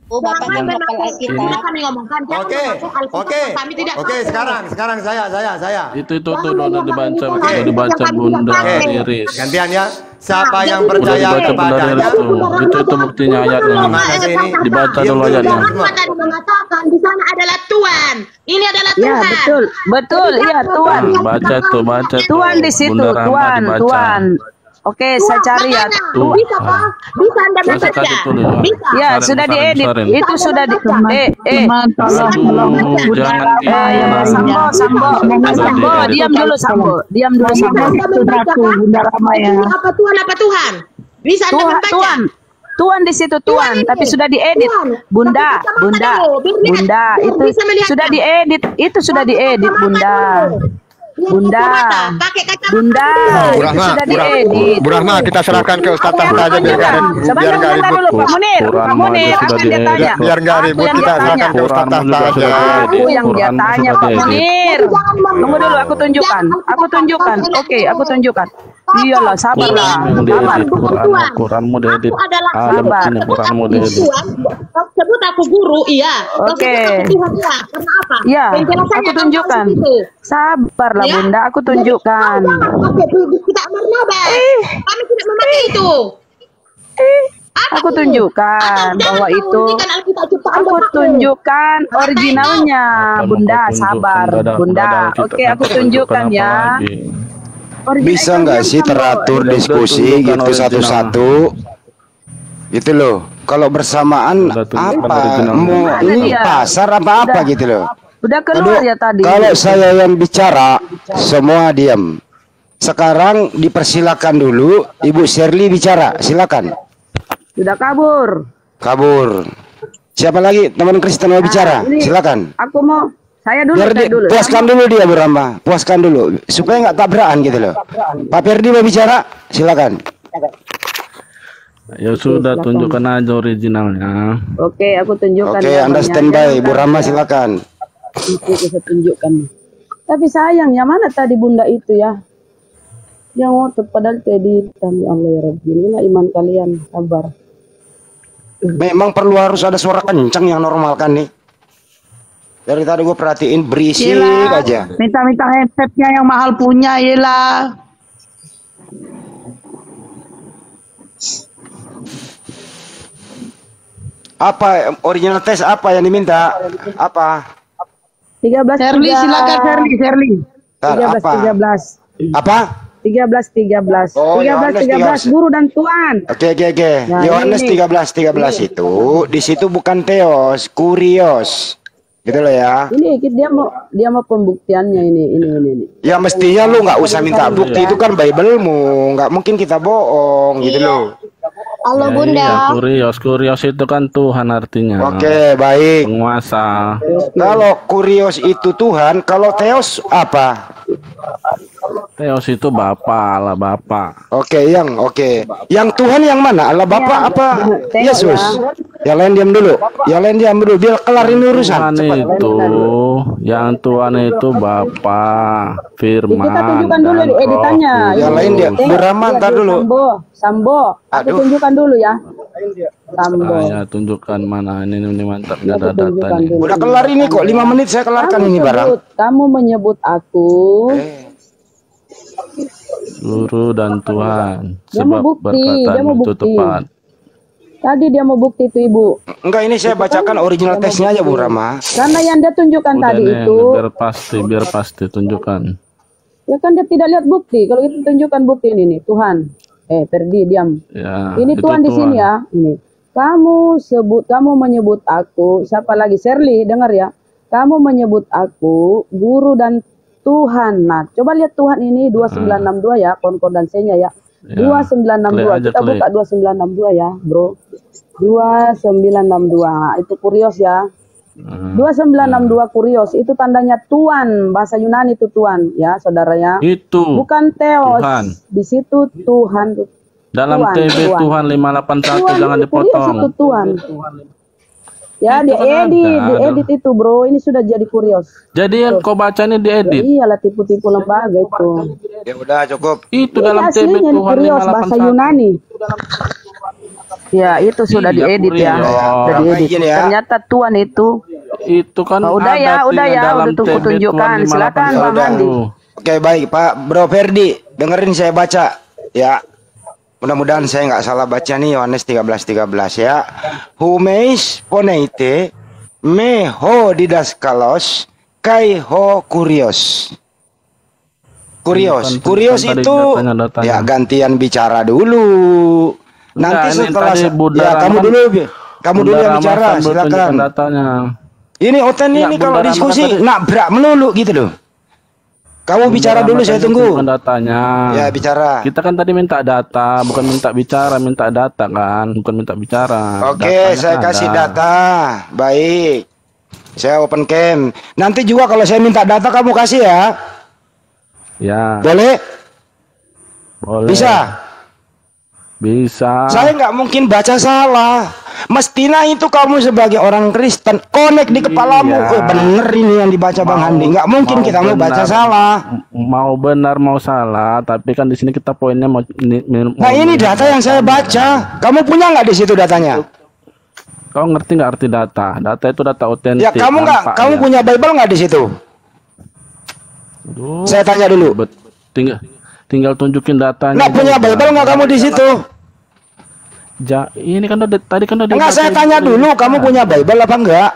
Oh, Bapak Jangan yang hafal menakut. Ini Alkitab. kami ngomongkan. Jangan Oke, menakut Alkitab oke, yang kami tidak oke. pakai. Sekarang saya. Itu Jangan udah menyamakan dibaca, itu Oke. udah Alkitab dibaca yang kami tidak Bunda Oke, pakai. Iris. gantian ya. Nah, Siapa yang jadi Udah percaya dibaca Bunda Iris kepadanya? tuh. Itu buktinya ayatnya. Gimana sih ini? Dibaca Diam dulu dulu, ayatnya. diam Tuhan semua. tadi mengatakan di sana adalah Tuhan. Ini adalah Ya, Tuhan. betul. Betul, Jadi iya jangan Tuhan. Baca tuh, baca tuh. Tuhan di situ, Bunda Rahma Tuhan, dibaca. Tuhan. Oke, saya cari ya. Makanya, Tuh. bisa Pak? Bisa Anda Saya membaca? kasih tuh dulu. Bisa. Ya, Besarin, sudah besarin, diedit. besarin. Itu sudah di Teman, tolong Aduh, jangan Sambo, Sambo, Sambo, diedit. diam dulu Sambo. Diam dulu Sambo. Satu Bunda Rama ya. Ini apa Tuhan, apa Tuhan? Bisa Anda Tuhan, membaca? Tuhan. Tuhan di situ Tuhan, ini. tapi sudah diedit. Tuhan. Bunda, Tapi kita Bunda, makan dulu, biar lihat. Bunda, Tuhan itu bisa melihat. sudah diedit. Itu sudah diedit, Bunda. Bunda, pakai kacamata. Bunda, Bu itu Rahma, sudah Bu Rahma, diedit. Bu Rahma, kita serahkan ke Ustaz Tahta aja biar nggak ribut. Sebentar, Biar nggak sebentar ribut. dulu Pak Munir. Pak Quran Munir, sudah apa yang dia diedit. tanya? Biar nggak Apa ribut, yang kita dia tanya? serahkan ke Ustaz Quran Tahta juga aja. sudah Aku diedit. yang dia Quran tanya sudah Pak diedit. Munir. Tunggu dulu, aku tunjukkan. Aku tunjukkan. Oke, aku tunjukkan. Iyalah, sabarlah. Quranmu Sabar. diedit. Quranmu diedit. Aku adalah Ada sabar. buktinya Quranmu diedit. Tuhan, sebut aku guru, iya. Oke. Sebut aku Tuhan, iya. Karena apa? Ya, Penjelasannya aku akan tunjukkan. masuk itu. Sabarlah Ya. Bunda, aku tunjukkan. Jangan pakai kita marnabas. Kami tidak memakai itu. Apa Aku itu? tunjukkan Atau bahwa jangan itu kau berikan Alkitab ciptaan aku Bapakmu. tunjukkan originalnya, Apa Bunda. mau kau tunjukkan? Sabar, Nggak ada- Bunda. nggak ada Alkitab. Oke, aku Nanti tunjukkan apa ya. lagi? Original Bisa itu nggak yang sih sama. teratur Udah diskusi tunjukkan gitu original. satu-satu? Gitu loh. Kalau bersamaan Udah tunjukkan apa? originalnya. Mau Ada ini dia. pasar apa-apa Udah. gitu loh. Udah keluar Aduh, ya tadi. kalau saya yang bicara, semua diam. Sekarang dipersilakan dulu Ibu Shirley bicara. Silakan. Sudah kabur. Kabur. Siapa lagi teman Kristen mau bicara? ini- Silakan. Aku mau saya dulu, Biar saya dulu. puaskan dulu dia Bu Rahma. Puaskan dulu supaya nggak tabrakan gitu loh. Pak Ferdi mau bicara? Silakan. Ya sudah, tunjukkan aja originalnya. Oke, aku tunjukkan. Oke, ya, Anda Bang, ya. standby. Jangan Bu Rahma tanya. silakan. Itu saya tunjukkan. Tapi sayang, ya mana tadi Bunda itu ya? Yang ngotot padahal tadi ya Allah ya Rabbi. Inilah iman kalian, sabar. Memang perlu harus ada suara kencang yang normal kan nih. Dari tadi gue perhatiin berisik aja. Minta-minta headsetnya yang mahal punya yelah. Apa original tes apa yang diminta? Apa? 13 Shirley silakan Shirley. Ntar, 13 apa? 13. Apa? 13 Oh, 13 Yohanes 13 guru dan tuan. Oke. Nah, Yohanes ini. 13 itu di situ bukan teos, kurios. Gitu loh ya. Ini dia mau pembuktiannya ini. Ya mestinya lu nggak usah minta bukti, itu kan Bible-mu, nggak mungkin kita bohong gitu loh. Halo Iya, kurios itu kan Tuhan artinya. Oke, baik. Penguasa. Kalau kurios itu Tuhan, kalau teos apa? Theos itu Bapa, Allah Bapa. Oke. Yang Tuhan yang mana? Allah Bapa apa Teos Yesus? Yang lain diam dulu. Biar kelar ini urusan. Tuhan itu, yang Tuhan itu Bapa, Firman. Kita tunjukkan dulu dan di editannya. Roh Yang lain dia Kudus. Bu Rahma ntar dulu. Sambo. Aku Aduh. tunjukkan dulu ya. Sambo. Ya, tunjukkan mana ini mantap, nggak ada Aku tunjukkan datanya. dulu. Udah kelar ini kok 5 menit saya kelarkan ini barang. Kamu menyebut aku. Guru dan Tuhan. Dia mau Sebab bukti, dia mau perkataan itu bukti. tepat. Tadi dia mau bukti itu Ibu. Enggak, ini saya bacakan original tesnya aja Bu Rahma. Karena yang dia tunjukkan Udah tadi nih, itu, biar pasti tunjukkan. ya kan dia tidak lihat bukti. Kalau itu tunjukkan bukti ini nih, Tuhan. Ferdi diam. Ya, Ini itu Tuhan di sini ya. Ini. Kamu menyebut aku, siapa lagi? Shirley, dengar ya. Kamu menyebut aku guru dan Tuhan. Nah, coba lihat Tuhan ini 2962 ya, konkordansinya ya. Ya, 2962. klik aja, Kita klik. buka 2962 ya, Bro. 2962. Nah, itu kurios ya. 2962 kurios itu tandanya Tuhan, bahasa Yunani itu Tuhan ya, saudara ya. Itu Bukan Theos. Tuhan. Di situ Tuhan. dalam Tuhan, TB Tuhan 581 jangan ini kurios itu dipotong. Tuhan. Ya, Itu kan diedit itu, Bro. Ini sudah jadi kurios. Jadi yang kau baca ini diedit. Iyalah tipu-tipu lembaga itu. Ya udah cukup. Itu Ini dalam TB aslinya ini Tuhan kurios bahasa 581. Yunani. Ya, itu sudah Iya, diedit ya. Kurios. Sudah Orang diedit. kayak gini ya. Ternyata Tuhan itu. Itu kan Oh, udah ada ya, udah artinya ya, dalam udah tunggu TB tunjukkan. 258. Silakan, Bang Udah. Handi. Oke, baik Pak Bro Ferdi, dengerin saya baca ya. Mudah-mudahan saya nggak salah baca nih Yohanes 13:13 ya. Humeis poneite me ho didaskalos kai ho kurios. Kurios, Bukan, kurios bukan tadi itu datanya. ya gantian bicara dulu. Nanti Enggak, ini setelah tadi Bunda ya kamu Rahman- dulu, kamu dulu Bunda yang Rahman bicara, kan silakan. bertunjukkan datanya. Ini Oten Enggak, ini kalau Bunda diskusi Rahman tadi- nabrak melulu gitu loh. Kamu bicara Bunda dulu, Rahman saya tadi tunggu. tunjukkan datanya. Ya bicara. Kita kan tadi minta data, bukan minta bicara, minta data kan, bukan minta bicara. Oke, Datanya saya kan kasih ada. data. Baik. Saya open cam. Nanti juga kalau saya minta data kamu kasih ya. Ya, Boleh? boleh. Bisa. Bisa. Saya nggak mungkin baca salah. Mestinya itu kamu sebagai orang Kristen connect di kepalamu. Iya. Oh, bener ini yang dibaca Bang Handi. Nggak mungkin kita mau baca benar- salah. Mau benar mau salah, tapi kan di sini kita poinnya mau. Nah ini data yang saya baca. Kamu punya nggak di situ datanya? Kau ngerti nggak arti data? Data itu data otentik. Ya kamu nggak. nampak Kamu ya. punya Bible nggak di situ? Aduh, Saya tanya dulu. tinggal tunjukin datanya. Nggak punya Bible nggak kamu di situ? Ini kan tadi kan udah Enggak, saya tanya dulu. Kamu punya Bible apa enggak?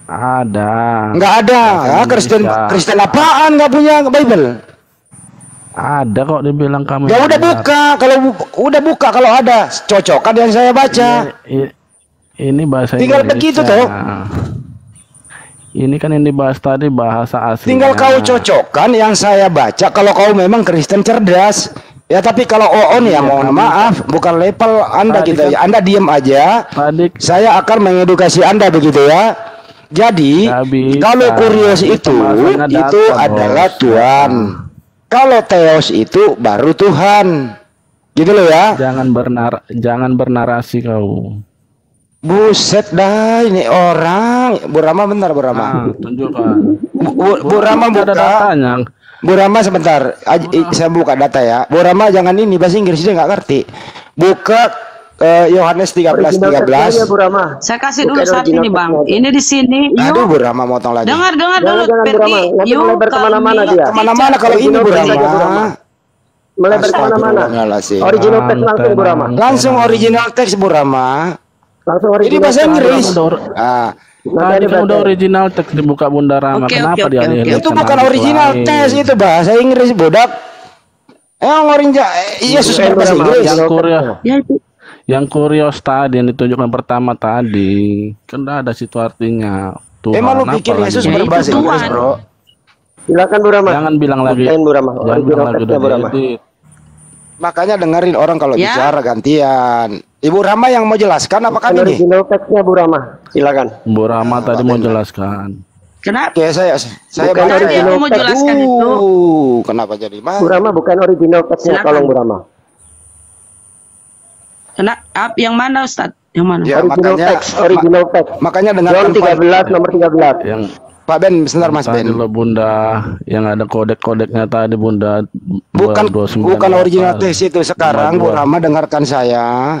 Ada. Nggak ada. Ya, Kristen Indonesia. Kristen apaan nggak punya Bible? Ada kok dibilang kamu. Ya udah buka. Kalau udah buka kalau ada cocokan yang saya baca. Ini bahasa Tinggal Indonesia. begitu toh. Ini kan yang dibahas tadi bahasa asli. Tinggal kau cocokkan yang saya baca kalau kau memang Kristen cerdas. Ya tapi kalau on ya mohon maaf bukan level Anda Tadi gitu kan- ya. Anda diam aja. Tadi Saya akan mengedukasi Anda begitu ya. Jadi Nggak bisa. kalau kurios Itu itu bahasanya data, Bos. adalah Tuhan. Kalau teos itu baru Tuhan. Gitu loh ya. jangan bernarasi kau. Buset dah ini orang. Bu Rama bentar Bu Rama. Tunjukkan. Bu Rama Ada buka. datanya. Bu Rama sebentar. Saya buka data ya. Bu Rama jangan ini bahasa Inggris dia nggak ngerti. Buka Yohanes 13:13. Bu Rama. Saya kasih dulu Bukan saat ini original bang. teksnya. Ini di sini. Aduh Yuk. Bu Rama motong lagi. Dengar dulu Jangan, Bu Pergi. Rama. Nanti Yuk, melebar kemana-mana kami dia. Kemana-mana kalau ini Bu Original text aja, Bu Rama. Rama. Melebar kemana-mana. Astagfirullahaladzim. Original text langsung Bu Rama. Langsung original teks Bu Rama. Langsung Ini original bahasa text. Inggris. Udah- Ah, Tadi kan baca. udah original teks dibuka Bunda Rama. Oke, Kenapa oke, dia oke, oke. lihat itu sama bukan hadis original lain? teks itu bahasa Inggris bodak. Yesus bahasa Inggris. Yang kurios, Ya itu. yang kurios tadi yang ditunjukkan pertama tadi, kan ada situ artinya. Tuhan, Emang lu apa pikir lagi? Yesus Ya, itu berbahasa Inggris, Tuhan. Bro? Silakan Bu Rama. Jangan bilang lagi. Bukain, Bu Rama. Jangan Original bilang lagi text-nya, udah Bu Rama. diedit. Makanya dengerin orang kalau Ya. bicara gantian. Ibu Rama yang mau jelaskan apakah ini? Original text-nya Bu Rama. Silakan. Bu Rama tadi mau jelaskan. Kenapa? Oke, saya Bukan baca Kenapa ya. aku mau jelaskan itu? Kenapa jadi Bu mah? Rama bukan original text-nya, Silakan. tolong Bu Rama. Yang mana Ustaz? Yang mana? Ya, Original makanya text, original text. makanya John dengarkan 13 nomor 13. Yang Pak Ben, sebentar Mas tadi Ben. lo Bunda, yang ada kodek-kodeknya tadi Bunda. Bukan 298. bukan original teks itu. Sekarang Bu Rama dengarkan saya.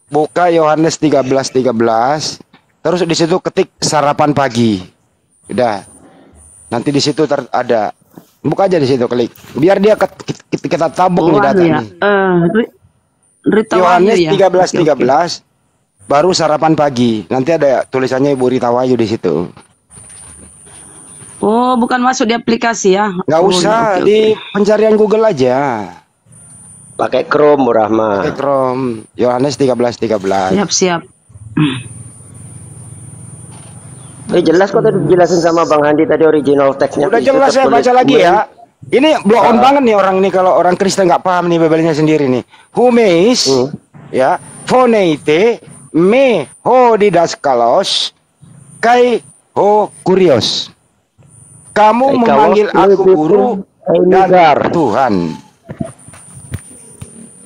Buka Yohanes 13:13. Terus di situ ketik sarapan pagi. Udah. Nanti di situ ada. Buka aja di situ klik. Biar dia kita tabung nih Oh, data ya. nih. Rita Yohanes Wahyu ya? 13:13 baru sarapan pagi. Nanti ada tulisannya Ibu Rita Wahyu di situ. Oh, bukan masuk di aplikasi ya? Nggak Oh, usah oke, oke. di pencarian Google aja. Pakai Chrome Bu Rama. Pakai Chrome. Yohanes 13:13. Siap. Jelas kok tadi dijelasin sama Bang Handi tadi original text-nya. Udah Itu jelas saya tertulis baca lagi kemudian. ya. Ini blow on banget nih orang nih kalau orang Kristen nggak paham nih Bible-nya sendiri nih. Humeis ya, phoneite me ho didaskalos kai ho kurios. Kamu Kai memanggil kawas aku guru dan Emigar. Tuhan.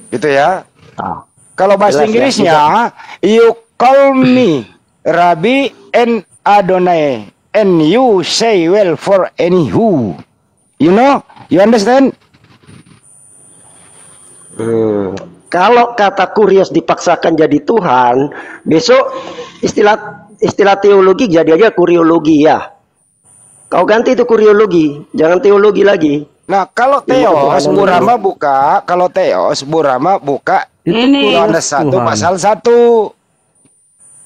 Gitu ya. Ah. Kalau bahasa Jelas, Inggrisnya, you call me Rabbi and Adonai, and you say well for anywho. You know? You understand? Kalau kata kurios dipaksakan jadi Tuhan, besok istilah teologi jadi aja kuriologi ya. Kau ganti itu kuriologi, jangan teologi lagi. Nah, kalau Teos, Bu Rama buka, kalau Teos, Bu Rama buka Ini Yohanes 1 Tuhan. pasal 1.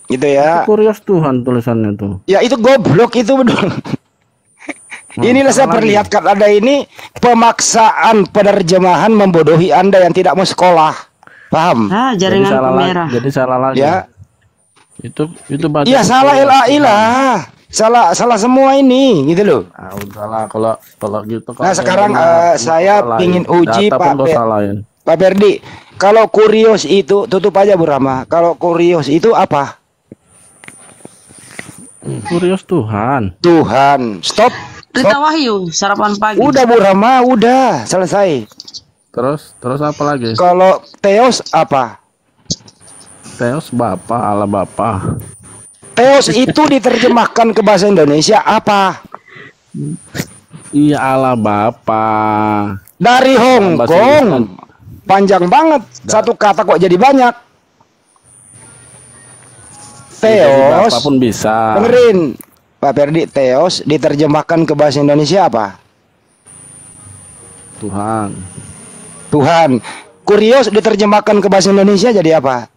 Gitu ya. Itu kurios Tuhan tulisannya tuh. Ya itu goblok itu betul. Inilah saya perlihatkan ada ini pemaksaan penerjemahan membodohi Anda yang tidak mau sekolah. Paham? jaringan merah. Jadi salah lagi. Ya. Itu baca. Iya salah LAI lah. Salah semua ini gitu loh. Ah, udahlah kalau gitu. Nah, sekarang saya pingin uji Pak Ferdi. Kalau kurios itu tutup aja Bu Rama. Kalau kurios itu apa? Kurios Tuhan. Tuhan. Stop. Berita Wahyu, sarapan pagi. Udah Bu Rama, udah selesai. Terus apa lagi? Kalau Teos apa? Theos Bapa, Allah Bapa. Teos itu diterjemahkan ke bahasa Indonesia apa? Iya, Allah Bapa. Dari Hong Bahasa Kong. Inggris. Panjang banget. Satu kata kok jadi banyak. Teos. Bapa pun bisa. Dengerin. Pak Ferdi, Teos diterjemahkan ke bahasa Indonesia apa? Tuhan. Tuhan. Kurios diterjemahkan ke bahasa Indonesia jadi apa?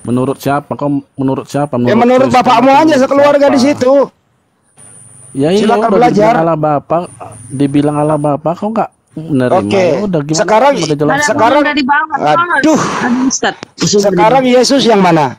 Menurut siapa? Menurut siapa? Ya menurut Kristen, bapakmu aja menurut sekeluarga siapa? di situ. Ya iya, Silakan udah belajar. Dibilang Allah Bapa, kau nggak menerima. Oke. Ya udah, gimana? Sekarang Udah jelas. sekarang aduh. Sekarang Yesus yang mana?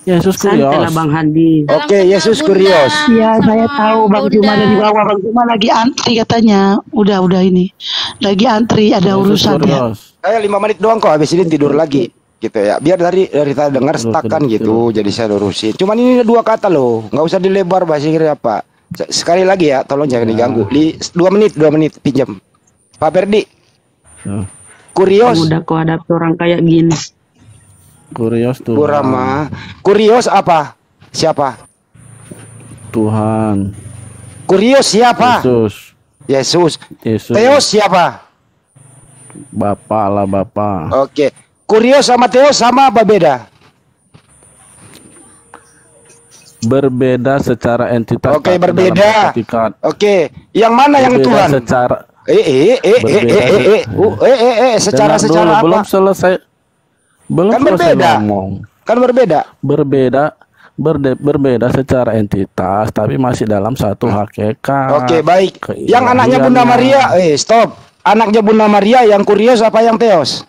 Yesus Santai lah kurios. Bang Handi. Oke, Yesus kurios. Iya, saya tahu Bang Juma ada di bawah. Bang Juma lagi antri katanya. Udah ini. Lagi antri ada Yesus urusan ya. kurios. Saya 5 menit doang kok, habis ini tidur lagi. Gitu ya. Biar dari tadi dengar stakan gitu, jadi saya lurusin. Cuman ini 2 kata loh, nggak usah dilebar bahasa Inggris apa. Sekali lagi ya, tolong jangan diganggu. 2 menit pinjam. Pak Ferdi. Ya. Kurios. Udah kok ada orang kayak gini. Kurios Tuhan. Bu Rama. Kurios apa? Siapa? Tuhan. Kurios siapa? Yesus. Yesus. Teos siapa? Bapa, Allah Bapa. Oke. Kurios sama Teos sama apa beda? Berbeda secara entitas. Oke, tapi berbeda. dalam hakikat. Oke. Yang mana yang Berbeda Tuhan? secara secara dulu, apa? belum selesai. Belum Kan selesai berbeda. ngomong. Kan berbeda. Berbeda secara entitas, tapi masih dalam satu hakikat. Oke, baik. Yang anaknya Bunda Maria, stop. Anaknya Bunda Maria yang kurios apa yang Teos?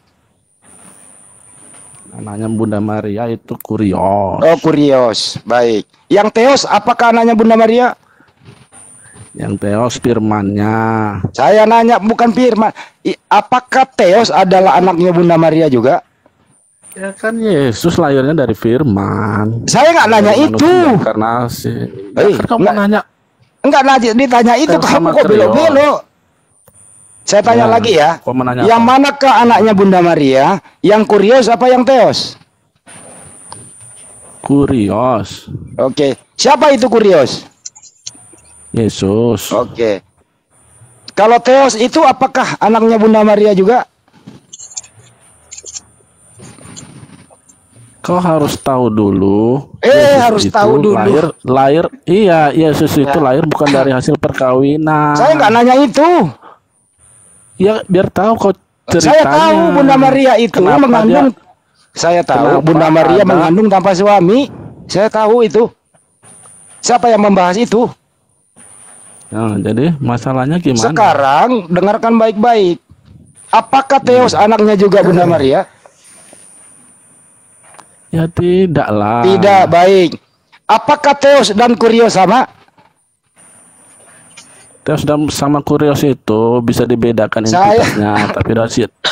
Anaknya Bunda Maria itu kurios. Oh, kurios. Baik. Yang Teos apakah anaknya Bunda Maria? Yang Theos firmannya. Saya nanya bukan firman. Apakah Teos adalah anaknya Bunda Maria juga? Ya kan Yesus lahirnya dari firman. Saya nggak nanya itu. Karena si kan kamu enggak. nanya. Enggak ditanya itu, Teos kamu sama kok Krios. belok-belok. Saya tanya Ya, lagi ya. kok menanya Yang apa? manakah anaknya Bunda Maria? Yang kurios apa yang Teos? Kurios. Oke. Siapa itu kurios? Yesus. Oke. Kalau Teos itu apakah anaknya Bunda Maria juga? Kau harus tahu dulu. Yesus Harus itu tahu dulu. Lahir. Iya, Yesus itu lahir bukan dari hasil perkawinan. Saya nggak nanya itu. Ya, biar tahu kau ceritanya. Saya tahu Bunda Maria itu Kenapa mengandung. dia- Saya tahu Kenapa Bunda Maria ada- mengandung tanpa suami. Saya tahu itu. Siapa yang membahas itu? Nah, jadi masalahnya gimana? Sekarang dengarkan baik-baik. Apakah Teos anaknya juga Bunda Maria? Ya tidaklah. Tidak, baik. Apakah Teos dan Kurios sama? Theos dan sama kurios itu bisa dibedakan Saya- entitasnya, tapi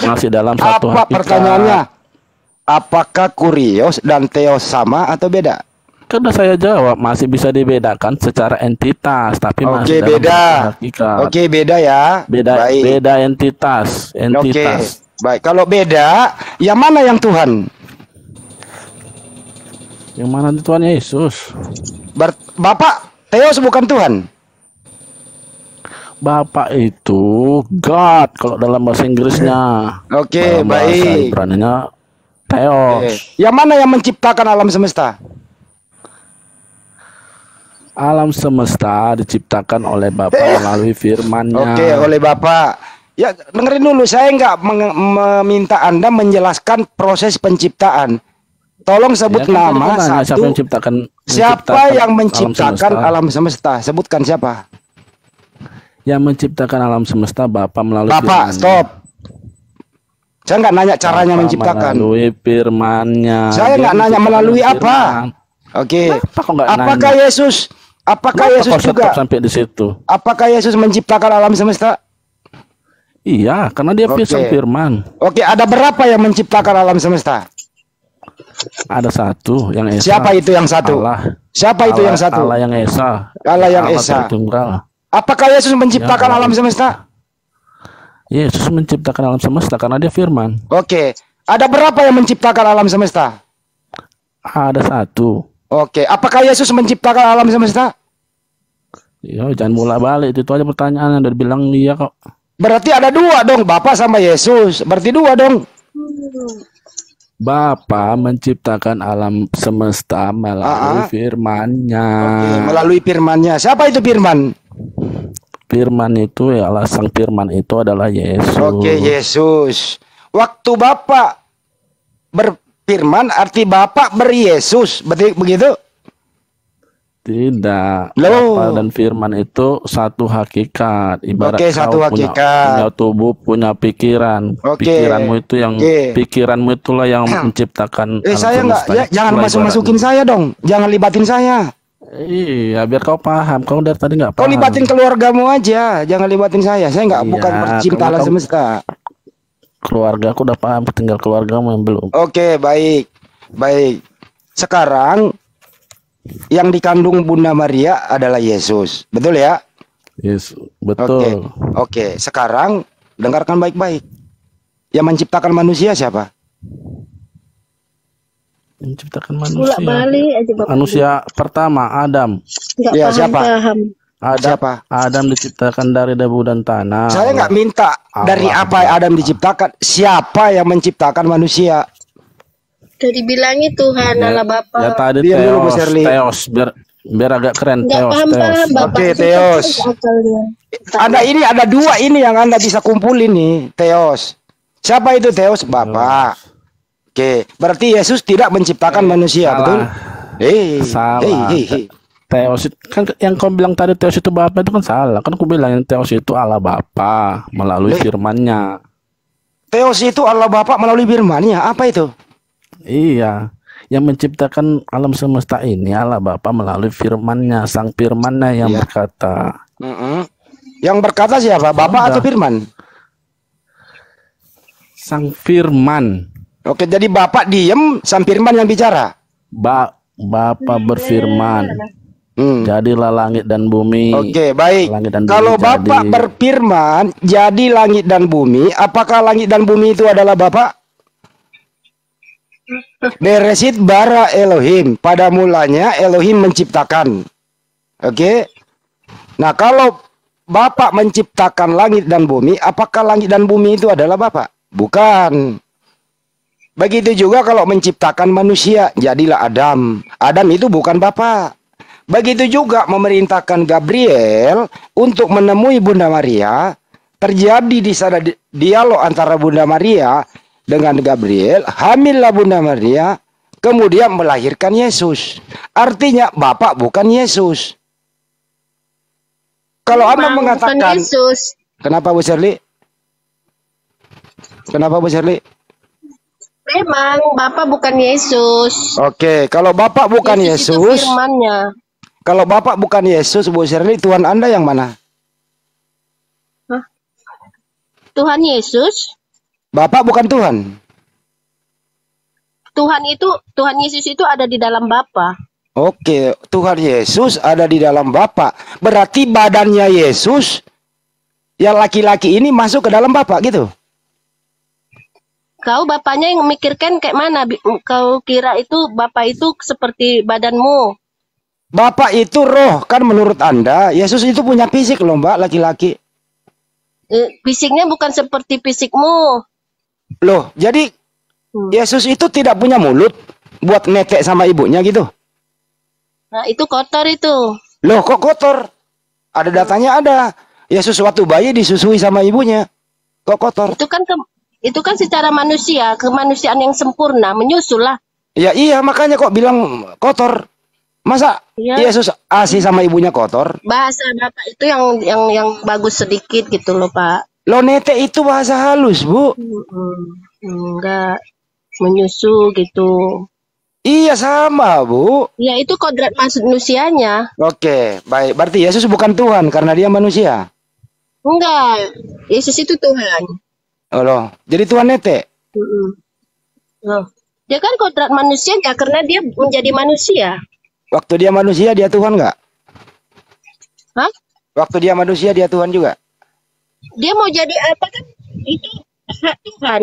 masih dalam satu Apa hakikat. pertanyaannya? Apakah Kurios dan Teos sama atau beda? Kan udah saya jawab, masih bisa dibedakan secara entitas, tapi Oke, masih dalam beda. satu hakikat. Oke, beda ya. Baik. Beda entitas. Oke, baik. Kalau beda, yang mana yang Tuhan? Yang mana Tuhan Yesus? Bapak, Teos bukan Tuhan. Bapak itu God kalau dalam bahasa Inggrisnya. Oke, Dalam bahasa baik. Ibraninya Oke. Theos. Yang mana yang menciptakan alam semesta? Alam semesta diciptakan oleh Bapa melalui firman-Nya. Oke, oleh Bapak. Ya, dengerin dulu. Saya nggak meminta Anda menjelaskan proses penciptaan. Tolong sebut Ya, kan tadi nama gua nanya, satu. Siapa yang menciptakan alam semesta? Sebutkan siapa? Yang menciptakan alam semesta Bapa melalui Bapak, firman-Nya. stop. Saya nggak nanya caranya Bapa menciptakan. melalui firman-Nya. Saya Dia nggak nanya menciptakan melalui firman. apa. Oke. Kenapa kok nggak Apakah nanya? Yesus? Apakah Kenapa Yesus kok juga? stop sampai di situ? Apakah Yesus menciptakan alam semesta? Iya, karena dia Oke. sang firman. Oke, ada berapa yang menciptakan alam semesta? Ada satu yang Esa. Siapa itu yang satu? Allah. Siapa itu yang satu? Allah yang Esa. Allah yang Esa. Tritunggal. Apakah Yesus menciptakan Ya, alam semesta? Yesus menciptakan alam semesta karena dia firman. Oke. Ada berapa yang menciptakan alam semesta? Ada satu. Oke. Apakah Yesus menciptakan alam semesta? Ya, jangan bolak-balik itu aja pertanyaannya. Dari bilang iya kok. Berarti ada dua dong, Bapak sama Yesus. Berarti dua dong. Bapa menciptakan alam semesta melalui firman-Nya. Oke, melalui firman-Nya. Siapa itu firman? Firman itu ya Allah, sang firman itu adalah Yesus. Oke, Yesus. Waktu Bapak berfirman arti Bapak ber-Yesus. Begitu? Tidak. Loh. Bapa dan firman itu satu hakikat. Ibarat Oke, satu kau hakikat. punya tubuh, punya pikiran. Oke. Pikiranmu itu yang Oke. pikiranmu itulah yang menciptakan alam Saya nggak, semesta. ya, jangan Itulah masuk-masukin ibaratnya. saya dong. Jangan libatin saya. Iya, biar kau paham. Kau dari tadi nggak Kau paham. libatin keluargamu aja. Jangan libatin saya. Saya nggak Iya, bukan pecinta karena alam kamu- semesta. Keluarga aku udah paham, tinggal keluargamu yang belum. Oke, baik. Baik. Sekarang yang dikandung Bunda Maria adalah Yesus. Betul ya? Yes, Oke. betul. Oke, sekarang dengarkan baik-baik. Yang menciptakan manusia siapa? Menciptakan Bolak manusia. balik aja Bapak. Manusia pertama Adam. Nggak Ya, paham siapa? paham. Siapa? Adam diciptakan dari debu dan tanah. Saya nggak minta dari Allah. apa Adam diciptakan. Siapa yang menciptakan manusia? Udah dibilangin Tuhan Allah Bapa. Ya tadi Diam dulu, Bu Theos, Sherly. Theos biar agak keren. Nggak Theos, paham-paham Theos. Bapak. Oke, Susah Theos. akalnya. Anda ini ada dua ini yang Anda bisa kumpulin nih, Theos. Siapa itu Theos? Bapak. Oke, berarti Yesus tidak menciptakan manusia, salah. betul? Salah. Theos itu, kan yang kau bilang tadi Theos itu Bapa itu kan salah. Kan aku bilang yang Theos itu Allah Bapa melalui firman-Nya. Theos itu Allah Bapa melalui firman-Nya. Apa itu? Iya. Yang menciptakan alam semesta ini Allah Bapa melalui firman-Nya, sang firman-Nya yang Iya. berkata. Yang berkata siapa? Bapak Udah. atau firman? Sang firman. Oke, jadi Bapak diem, sang firman yang bicara. Bapa berfirman. Jadilah langit dan bumi. Oke, baik. Langit dan bumi Kalau Bapak jadi. berfirman, jadi langit dan bumi, apakah langit dan bumi itu adalah Bapak? Beresit bara Elohim. Pada mulanya Elohim menciptakan. Oke. Nah, kalau Bapak menciptakan langit dan bumi, apakah langit dan bumi itu adalah Bapak? Bukan. Begitu juga kalau menciptakan manusia, jadilah Adam. Adam itu bukan Bapak. Begitu juga memerintahkan Gabriel untuk menemui Bunda Maria. Terjadi di sana dialog antara Bunda Maria dengan Gabriel. Hamillah Bunda Maria, kemudian melahirkan Yesus. Artinya Bapak bukan Yesus. Kalau Anda Memang bukan mengatakan, Yesus. kenapa Bu Sherly? Kenapa Bu Sherly? Memang Bapak bukan Yesus. Oke, kalau Bapak bukan Itu Yesus, firman-Nya. kalau Bapak bukan Yesus, Bu Sherly, Tuhan Anda yang mana? Tuhan Yesus. Bapak bukan Tuhan. Tuhan Yesus itu ada di dalam Bapa. Oke, Tuhan Yesus ada di dalam Bapak. Berarti badannya Yesus, yang laki-laki ini masuk ke dalam Bapak gitu. Kau bapaknya yang memikirkan kayak mana? Kau kira itu Bapak itu seperti badanmu. Bapak itu roh, kan menurut Anda. Yesus itu punya fisik loh Mbak, laki-laki. Fisiknya bukan seperti fisikmu. Loh, jadi Yesus itu tidak punya mulut buat netek sama ibunya gitu? Nah, itu kotor itu. Loh, kok kotor? Ada datanya ada. Yesus waktu bayi disusui sama ibunya. Kok kotor? Itu kan secara manusia, kemanusiaan yang sempurna, menyusul lah. Ya iya, makanya kok bilang kotor. Masa Yesus ASI sama ibunya kotor? Bahasa Bapak itu yang bagus sedikit gitu loh, Pak. Lo netek itu bahasa halus, Bu. Enggak, menyusu gitu. Iya sama, Bu. Ya itu kodrat manusianya. Oke, baik. Berarti Yesus bukan Tuhan karena dia manusia. Enggak, Yesus itu Tuhan. Oh loh, jadi Tuhan netek. Loh, dia kan kodrat manusianya karena dia menjadi manusia. Waktu dia manusia dia Tuhan nggak? Hah? Waktu dia manusia dia Tuhan juga? Dia mau jadi apa kan? Itu hak Tuhan.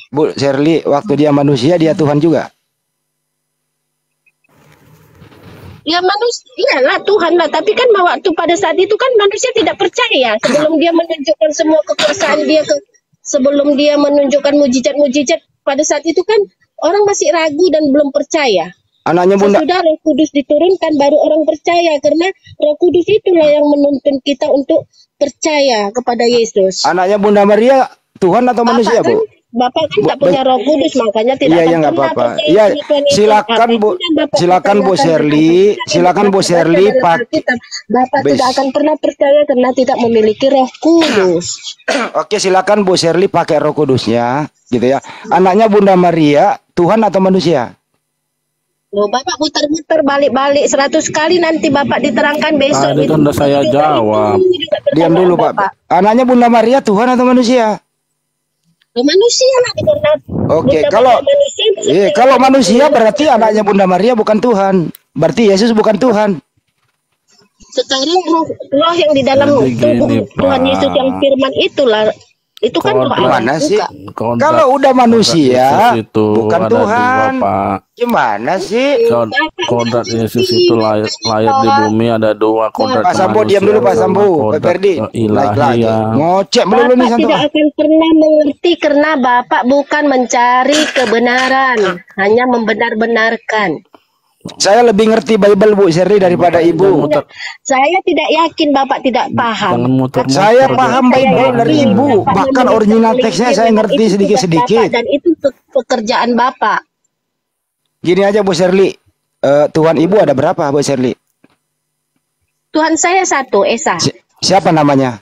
Bu Shirley, waktu dia manusia dia Tuhan juga? Ya manusia, iyalah Tuhan lah. Tapi kan waktu pada saat itu kan manusia tidak percaya. Sebelum dia menunjukkan semua kekuasaan dia, sebelum dia menunjukkan mujizat-mujizat, pada saat itu kan orang masih ragu dan belum percaya. Anaknya Bunda. Sesudah Roh Kudus diturunkan baru orang percaya, karena Roh Kudus itulah yang menuntun kita untuk percaya kepada Yesus. Anaknya Bunda Maria Tuhan atau manusia, Bu? Bapak kan tidak punya Roh Kudus, makanya tidak iya, nggak apa-apa. Iya, silakan Bu, silakan Bu Shirley, silakan Bu Shirley pakai. Bapak tidak akan pernah percaya karena tidak memiliki Roh Kudus. Oke, silakan Bu Shirley pakai Roh Kudusnya, gitu ya. Anaknya Bunda Maria Tuhan atau manusia? Loh, Bapak muter-muter balik-balik 100 kali, nanti Bapak diterangkan besok. Tadi kan udah saya jawab. Diam dulu, Pak. Anaknya Bunda Maria Tuhan atau manusia? Manusia lah, karena oke, kalau manusia berarti anaknya Bunda Maria bukan Tuhan. Berarti Yesus bukan Tuhan. Sekarang roh yang di dalam tubuh Tuhan Yesus yang firman itulah. Itu kan gimana sih? Kalau udah manusia bukan Tuhan. Gimana sih? Kodrat Yesus itu lahir di bumi ada dua kodrat. Pak Sambo diam dulu, Pak Sambo. Pak Ferdi naik lagi. Ngocek melulu nih Santo. Bapak tidak akan pernah mengerti karena Bapak bukan mencari kebenaran, hanya membenar-benarkan. Saya lebih ngerti Bible Bu Shirley daripada Ibu. Saya tidak yakin Bapak tidak paham. Saya paham Bible dari Ibu. Bahkan original teksnya saya ngerti sedikit-sedikit. Dan itu pekerjaan Bapak. Gini aja Bu Shirley. Tuhan Ibu ada berapa Bu Shirley? Tuhan saya satu, Esa. Siapa namanya?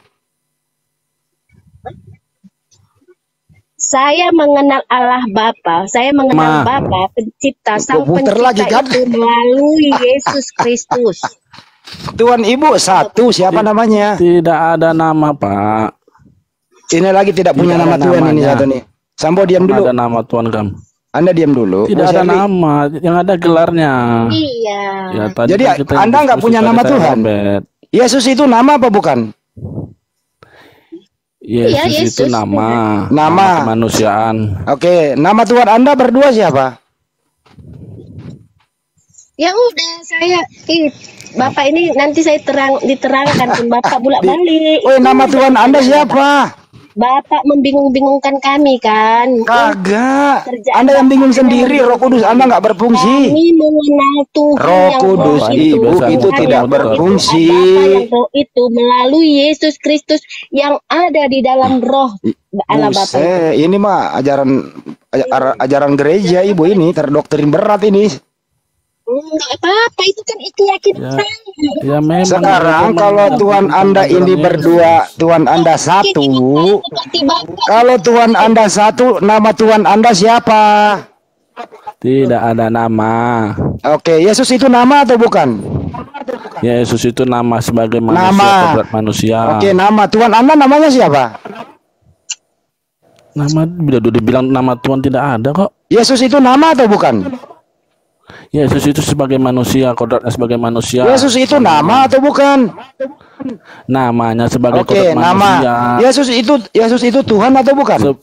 Saya mengenal Allah Bapa, saya mengenal Bapa pencipta, sang pencipta kan? Itu melalui Yesus Kristus. Tuhan Ibu satu, siapa namanya? Tidak ada nama, Pak. Ini lagi tidak punya nama Tuhan ini satu nih. Sambo diam dulu. Ada nama Tuhan kamu. Anda diam dulu. Tidak ada nama, yang ada gelarnya. Iya. Ya, tadi jadi Anda nggak punya nama Tuhan. Yesus itu nama apa bukan? Yesus itu nama kemanusiaan. Oke, nama Tuhan Anda berdua siapa? Ya udah, saya Bapak ini nanti saya diterangkan pun Bapak bolak-balik. Oh, nama Tuhan Anda siapa? Bapak membingung-bingungkan kami kan? Kagak. Anda yang bingung sendiri. Roh Kudus Anda nggak berfungsi. Kami mengenal Tuhan. Roh Kudus Ibu itu tidak berfungsi. Roh itu melalui Yesus Kristus yang ada di dalam Roh Allah Bapa. Ini mah ajaran gereja Ibu ini terdoktrin berat ini. Enggak apa-apa, itu kan keyakinan saya. Ya, memang. Sekarang kalau Tuhan Anda ini berdua, Tuhan Anda satu. Kalau Tuhan Anda satu, nama Tuhan Anda siapa? Tidak ada nama. Oke, Yesus itu nama atau bukan? Yesus itu nama sebagai manusia. Oke, nama Tuhan Anda namanya siapa? Nama dibilang nama Tuhan tidak ada kok. Yesus itu nama atau bukan? Yesus itu sebagai manusia, kodratnya sebagai manusia. Yesus itu nama atau bukan? Namanya sebagai kodrat manusia. Yesus itu Tuhan atau bukan?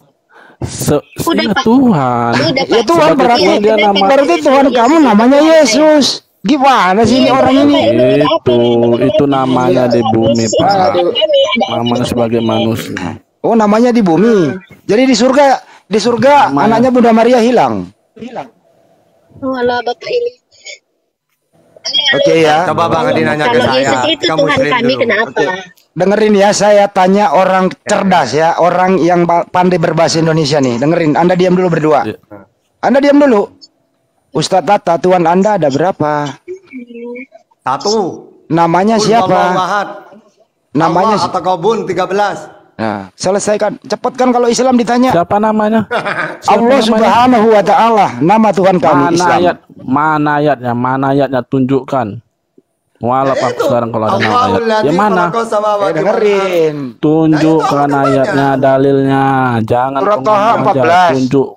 Tuhan. Ya Tuhan berarti Tuhan kamu namanya Yesus. Gimana sih ini orang ini? Itu namanya di bumi, Pak. Namanya sebagai manusia. Oh, namanya di bumi. Jadi di surga anaknya Bunda Maria hilang. Walah Bapak ini. Oke ya. Coba Bang Adi nanya ke Kalau saya. Yesus itu Kamu Tuhan muslim kami, dulu. kenapa? Dengerin ya, saya tanya orang cerdas ya, orang yang pandai berbahasa Indonesia nih. Dengerin, Anda diam dulu berdua. Anda diam dulu. Ustadz Tata, Tuhan Anda ada berapa? 1. Namanya Qul siapa? huwallahu ahad. Namanya Allah At-Taqabun 13. Nah, selesaikan. Cepat kan kalau Islam ditanya. Siapa namanya? Allah Subhanahu wa taala, nama Tuhan kami Islam. Mana ayatnya tunjukkan. Mualaf aku sekarang kalau ada nama ayat. Yang mana? Dengerin. Tunjukkan ayatnya, dalilnya. Jangan Surat Taha ngomong aja. 14. Tunjuk.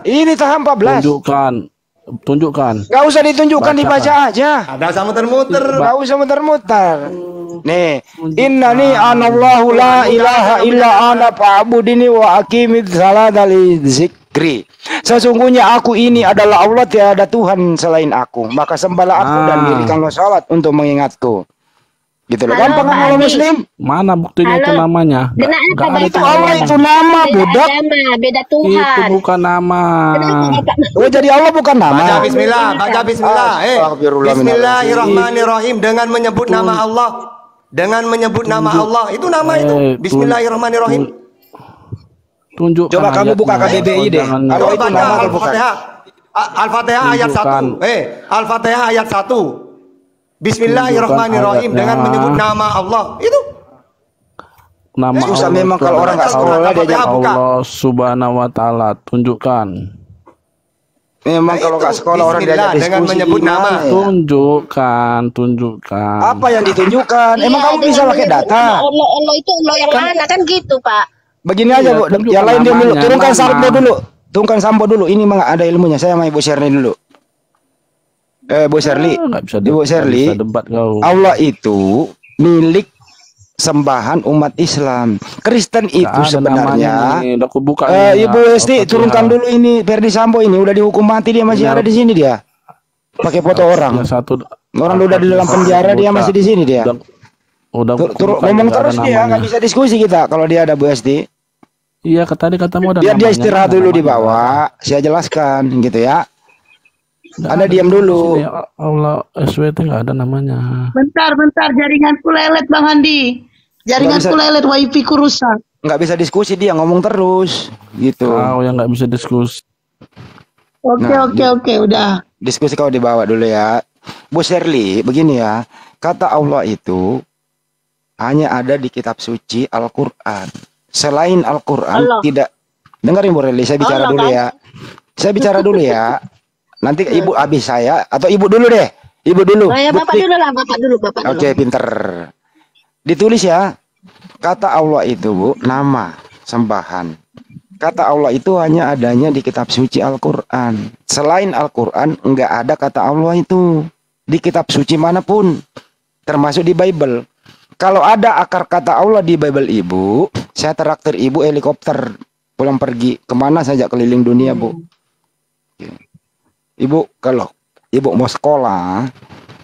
Ini Taha 14. Tunjukkan. Gak usah ditunjukkan, dibaca aja. Ada sama muter-muter. Gak usah muter-muter. Nih, innani anallahu la ilaha illa ana fa'budini wa aqimid salata li zikri. Sesungguhnya aku ini adalah Allah, tiada Tuhan selain aku. Maka sembahlah aku dan dirikanlah salat untuk mengingatku. Gitu loh. Gampang kan kalau muslim? Mana buktinya itu namanya? Kenapa Itu Allah itu nama, budak. Beda Tuhan. Itu bukan nama. Oh, jadi Allah bukan nama. Baca bismillah, baca bismillah. Bismillahirrahmanirrahim dengan menyebut nama Allah. Dengan menyebut nama Allah. Itu nama itu. Bismillahirrahmanirrahim. Tunjukkan. Coba kamu buka KBBI deh. Kalau itu nama Al-Fatihah. Al-Fatihah ayat 1. Al-Fatihah ayat 1. Bismillahirrahmanirrahim dengan menyebut nama Allah. Itu. Nama susah Allah memang kalau orang nggak sekolah dia Allah Subhanahu wa taala, tunjukkan. Memang kalau nggak sekolah orang diajak diskusi dengan menyebut nama. Tunjukkan. Apa yang ditunjukkan? Emang kamu bisa pakai data? Allah itu Allah yang mana kan gitu, Pak. Begini aja, Bu. Yang lain dia dulu. Turunkan sampo dulu. Turunkan sampo dulu. Ini memang ada ilmunya. Saya sama Ibu Sherly dulu. Bu Sherly. Ibu Sherly. Allah itu milik sembahan umat Islam. Kristen itu sebenarnya. Aku buka Ibu Esti, turunkan dulu ini Ferdi Sambo ini udah dihukum mati, dia masih ada di sini dia. Pakai foto orang. Orang udah di dalam penjara, dia masih di sini dia. Udah ngomong terus dia, nggak bisa diskusi kita kalau dia ada Bu Esti. Iya, tadi katamu ada. Dia istirahat dulu di bawah. Saya jelaskan gitu ya. Anda diam dulu. Allah SWT nggak ada namanya. Bentar, jaringanku lelet Bang Andi. Jaringanku lelet, wifi ku rusak. Nggak bisa diskusi, dia ngomong terus gitu. Kau yang nggak bisa diskusi. Oke, udah. Diskusi kau dibawa dulu ya. Bu Sherly, begini ya. Kata Allah itu hanya ada di kitab suci Al-Quran. Selain Al-Quran tidak. Dengarin Bu Sherly, saya bicara dulu ya. Saya bicara dulu ya. Nanti Ibu habis saya atau Ibu dulu deh. Ibu dulu. Ya, Bapak dulu lah, Bapak dulu. Oke, pinter. Ditulis ya. Kata Allah itu, Bu, nama sembahan. Kata Allah itu hanya adanya di kitab suci Al-Quran. Selain Al-Quran enggak ada kata Allah itu di kitab suci manapun, termasuk di Bible. Kalau ada akar kata Allah di Bible Ibu, saya traktir Ibu helikopter pulang pergi kemana saja keliling dunia, Bu. Ibu, kalau Ibu mau sekolah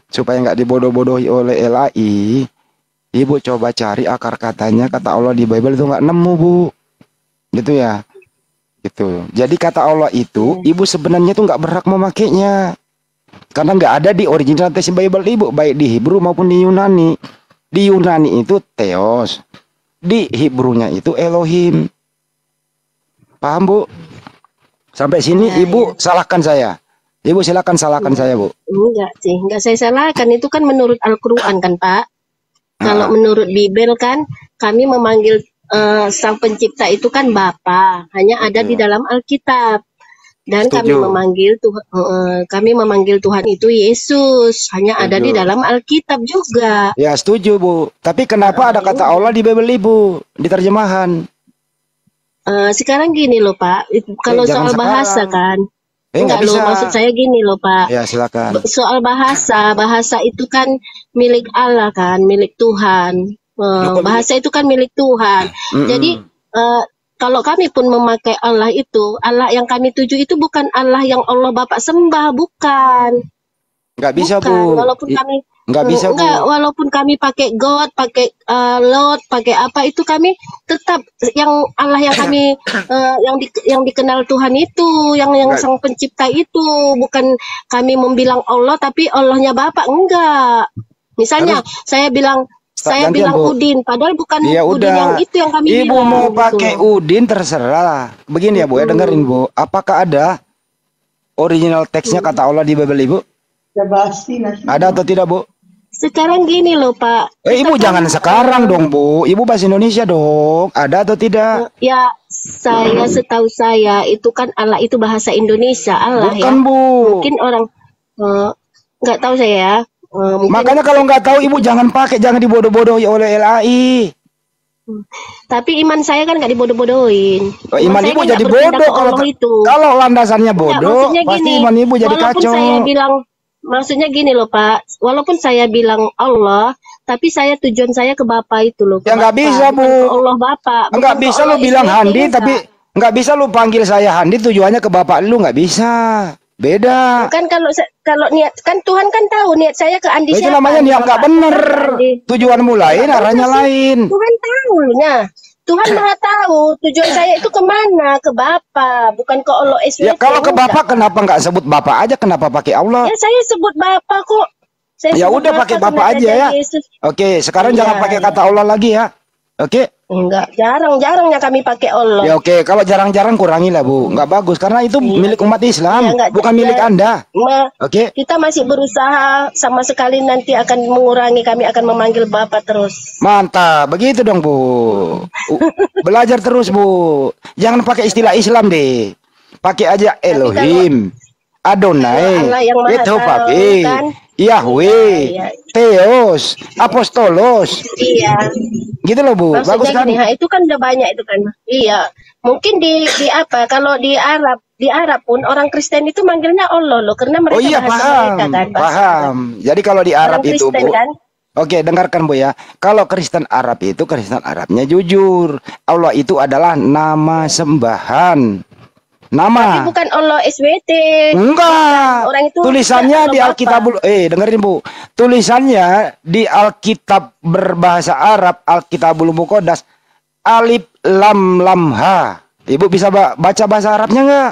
supaya nggak dibodoh-bodohi oleh LAI, Ibu coba cari akar katanya kata Allah di Bible itu nggak nemu, Bu. Gitu ya. Gitu. Jadi kata Allah itu Ibu sebenarnya tuh nggak berhak memakainya. Karena nggak ada di original text Bible Ibu, baik di Hebrew maupun di Yunani. Di Yunani itu Theos. Di Hebrunya itu Elohim. Paham, Bu? Sampai sini Ibu salahkan saya. Ibu silakan salahkan saya, Bu. Enggak sih, enggak saya salahkan. Itu kan menurut Al-Quran kan, Pak. Kalau menurut Bible kan kami memanggil Sang Pencipta itu kan Bapa, hanya ada di dalam Alkitab. Dan kami memanggil Tuhan itu Yesus, hanya ada di dalam Alkitab juga. Ya, setuju, Bu. Tapi kenapa ada kata Allah di Bible Ibu, di terjemahan? Sekarang gini loh, Pak. Kalau soal bahasa kan. Enggak loh, maksud saya gini loh, Pak. Ya, silakan. Soal bahasa itu kan milik Allah kan, milik Tuhan. Bahasa itu kan milik Tuhan. Jadi kalau kami pun memakai Allah itu, Allah yang kami tuju itu bukan Allah yang Allah Bapak sembah, bukan. Nggak bisa, Bukan, Bu. walaupun kami Nggak bisa, Bu. enggak, walaupun kami pakai God, pakai Lord, pakai apa itu kami tetap yang Allah yang kami yang dikenal Tuhan itu, yang Nggak. Sang Pencipta itu, bukan kami membilang Allah tapi Allahnya Bapak, enggak. Misalnya saya bilang gantian, Bu. Udin, padahal bukan Ya Udin yang udah. itu yang kami Ibu bilang. mau gitu pakai loh. Udin terserah. Begini ya, Bu, ya dengerin, Bu. Apakah ada original teksnya kata Allah di Bible, Ibu? Ya basi nasi. Ada atau tidak, Bu? Sekarang gini loh Pak. Ibu jangan sekarang dong, Bu. Ibu bahasa Indonesia dong. Ada atau tidak? Ya, setahu saya itu kan Allah itu bahasa Indonesia, Allah Bukan, ya. Bu. Mungkin orang nggak tahu saya ya. Mungkin, Makanya kalau nggak tahu Ibu jangan pakai, jangan dibodoh-bodohi oleh LAI. tapi iman saya kan nggak dibodoh-bodohin. Oh, iman saya Ibu kan jadi nggak berpindah bodoh ke kalau Allah itu. kalau landasannya Enggak, bodoh, maksudnya pasti gini, iman Ibu jadi walaupun kacau. saya bilang, maksudnya gini loh Pak, walaupun saya bilang Allah, tapi saya tujuan saya ke Bapak itu loh. Ya nggak bisa, Bu. Ke Allah Bapak. Nggak bisa lu bilang Handi, tapi nggak bisa lu panggil saya Handi tujuannya ke bapak lu, nggak bisa. Beda. Kan kalau niat kan Tuhan kan tahu niat saya ke Andi Itu siapa. namanya niat nggak Bapak. bener. Andi. Tujuanmu lain, arahnya lain. Tuhan tahu nya. Tuhan maha tahu tujuan saya itu kemana, ke Bapak, bukan ke Allah SWT. Ya kalau ke enggak. bapak kenapa nggak sebut bapak aja? Kenapa pakai Allah? Ya saya sebut Bapak kok. Saya Ya sebut udah pakai karena bapak aja ya. Yesus. Oke, sekarang Iya, jangan pakai kata Allah lagi ya. Oke. Enggak, jarang-jarangnya kami pakai Allah. Ya oke, kalau jarang-jarang kurangi lah, Bu. Nggak bagus karena itu milik umat Islam, Iya, nggak bukan milik jarang. Anda. Ma, Oke. kita masih berusaha, sama sekali nanti akan mengurangi, kami akan memanggil Bapak terus. Mantap, begitu dong, Bu. Belajar terus, Bu. Jangan pakai istilah Islam deh. Pakai aja Elohim, Adonai, Allah yang maha tahu, Yehovah, kan? Yahweh, Iya. Theos, Apostolos. Iya. Gitu loh, Bu. Maksudnya Bagus kan? gini, itu kan udah banyak itu kan. Iya. Mungkin di apa? Kalau di Arab pun orang Kristen itu manggilnya Allah loh, karena mereka Oh iya, bahasa paham. mereka kan. bahasa Paham. Jadi kalau di Arab Orang itu, Kristen Bu. kan. Oke, dengarkan, Bu ya. Kalau Kristen Arab itu Kristen Arabnya jujur. Allah itu adalah nama sembahan. Nama. Tapi bukan Allah SWT. Enggak. Orang itu Tulisannya tidak di Allah Alkitabul dengerin, Bu. Tulisannya di Alkitab berbahasa Arab, Alkitabul Muqaddas, alif lam lam ha. Ibu bisa baca bahasa Arabnya enggak?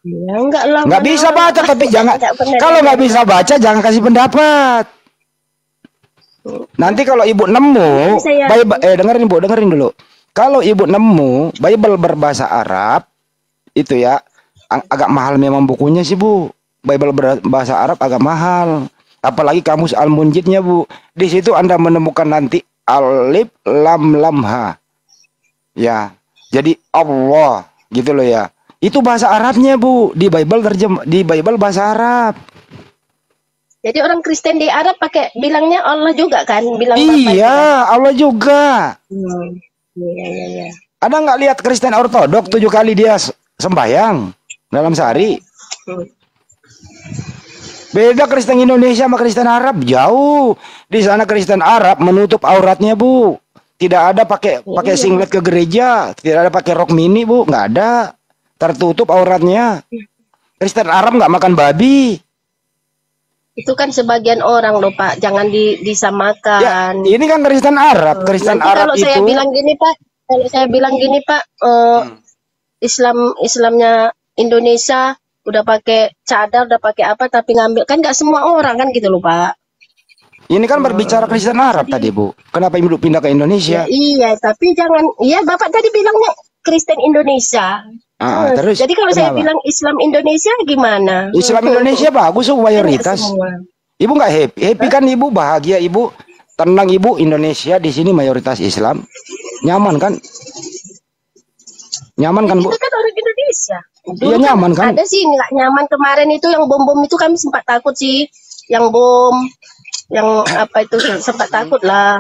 Ya, enggak lah. Nggak mana bisa orang- baca, tapi jangan. Enggak pernah Kalau dengar. nggak bisa baca, jangan kasih pendapat. Nanti kalau ibu nemu, dengerin, Bu, dengerin dulu. Kalau ibu nemu Bible berbahasa Arab, itu ya agak mahal memang bukunya sih, Bu. Bible berbahasa Arab agak mahal. Apalagi kamus Al-Munjidnya, Bu. Di situ Anda menemukan nanti alif lam lam ha. Ya. Jadi Allah gitu loh ya. Itu bahasa Arabnya, Bu. Di Bible bahasa Arab. Jadi orang Kristen di Arab bilangnya Allah juga kan, bilang Bapak itu Iya, kan? Allah juga. Iya. Ada nggak lihat Kristen Ortodok 7 kali dia sembahyang dalam sehari? Beda Kristen Indonesia sama Kristen Arab, jauh. Di sana Kristen Arab menutup auratnya, Bu. Tidak ada pakai singlet ke gereja, tidak ada pakai rok mini, Bu, nggak ada. Tertutup auratnya. Kristen Arab nggak makan babi. Itu kan sebagian orang loh Pak, jangan disamakan. Ya, ini kan Kristen Arab, Kristen Nanti Arab kalau itu. saya bilang gini Pak, Islamnya Indonesia udah pakai cadar, udah pakai apa, tapi ngambil kan nggak semua orang kan gitu loh Pak. Ini kan berbicara Kristen Arab tadi, Bu. Kenapa Ibu pindah ke Indonesia? Ya, iya, tapi jangan. Iya, Bapak tadi bilangnya Kristen Indonesia. Terus jadi kalau saya kenapa? bilang Islam Indonesia gimana? Islam Indonesia bagus, Bu, mayoritas. Ibu nggak happy? Happy kan Ibu, bahagia Ibu, tenang Ibu. Indonesia di sini mayoritas Islam, nyaman kan? Nyaman kan, Bu? Itu kan orang Indonesia. Iya, nyaman kan? Ada sih nggak nyaman kemarin itu yang bom itu kami sempat takut sih, yang bom, yang apa itu sempat takut lah.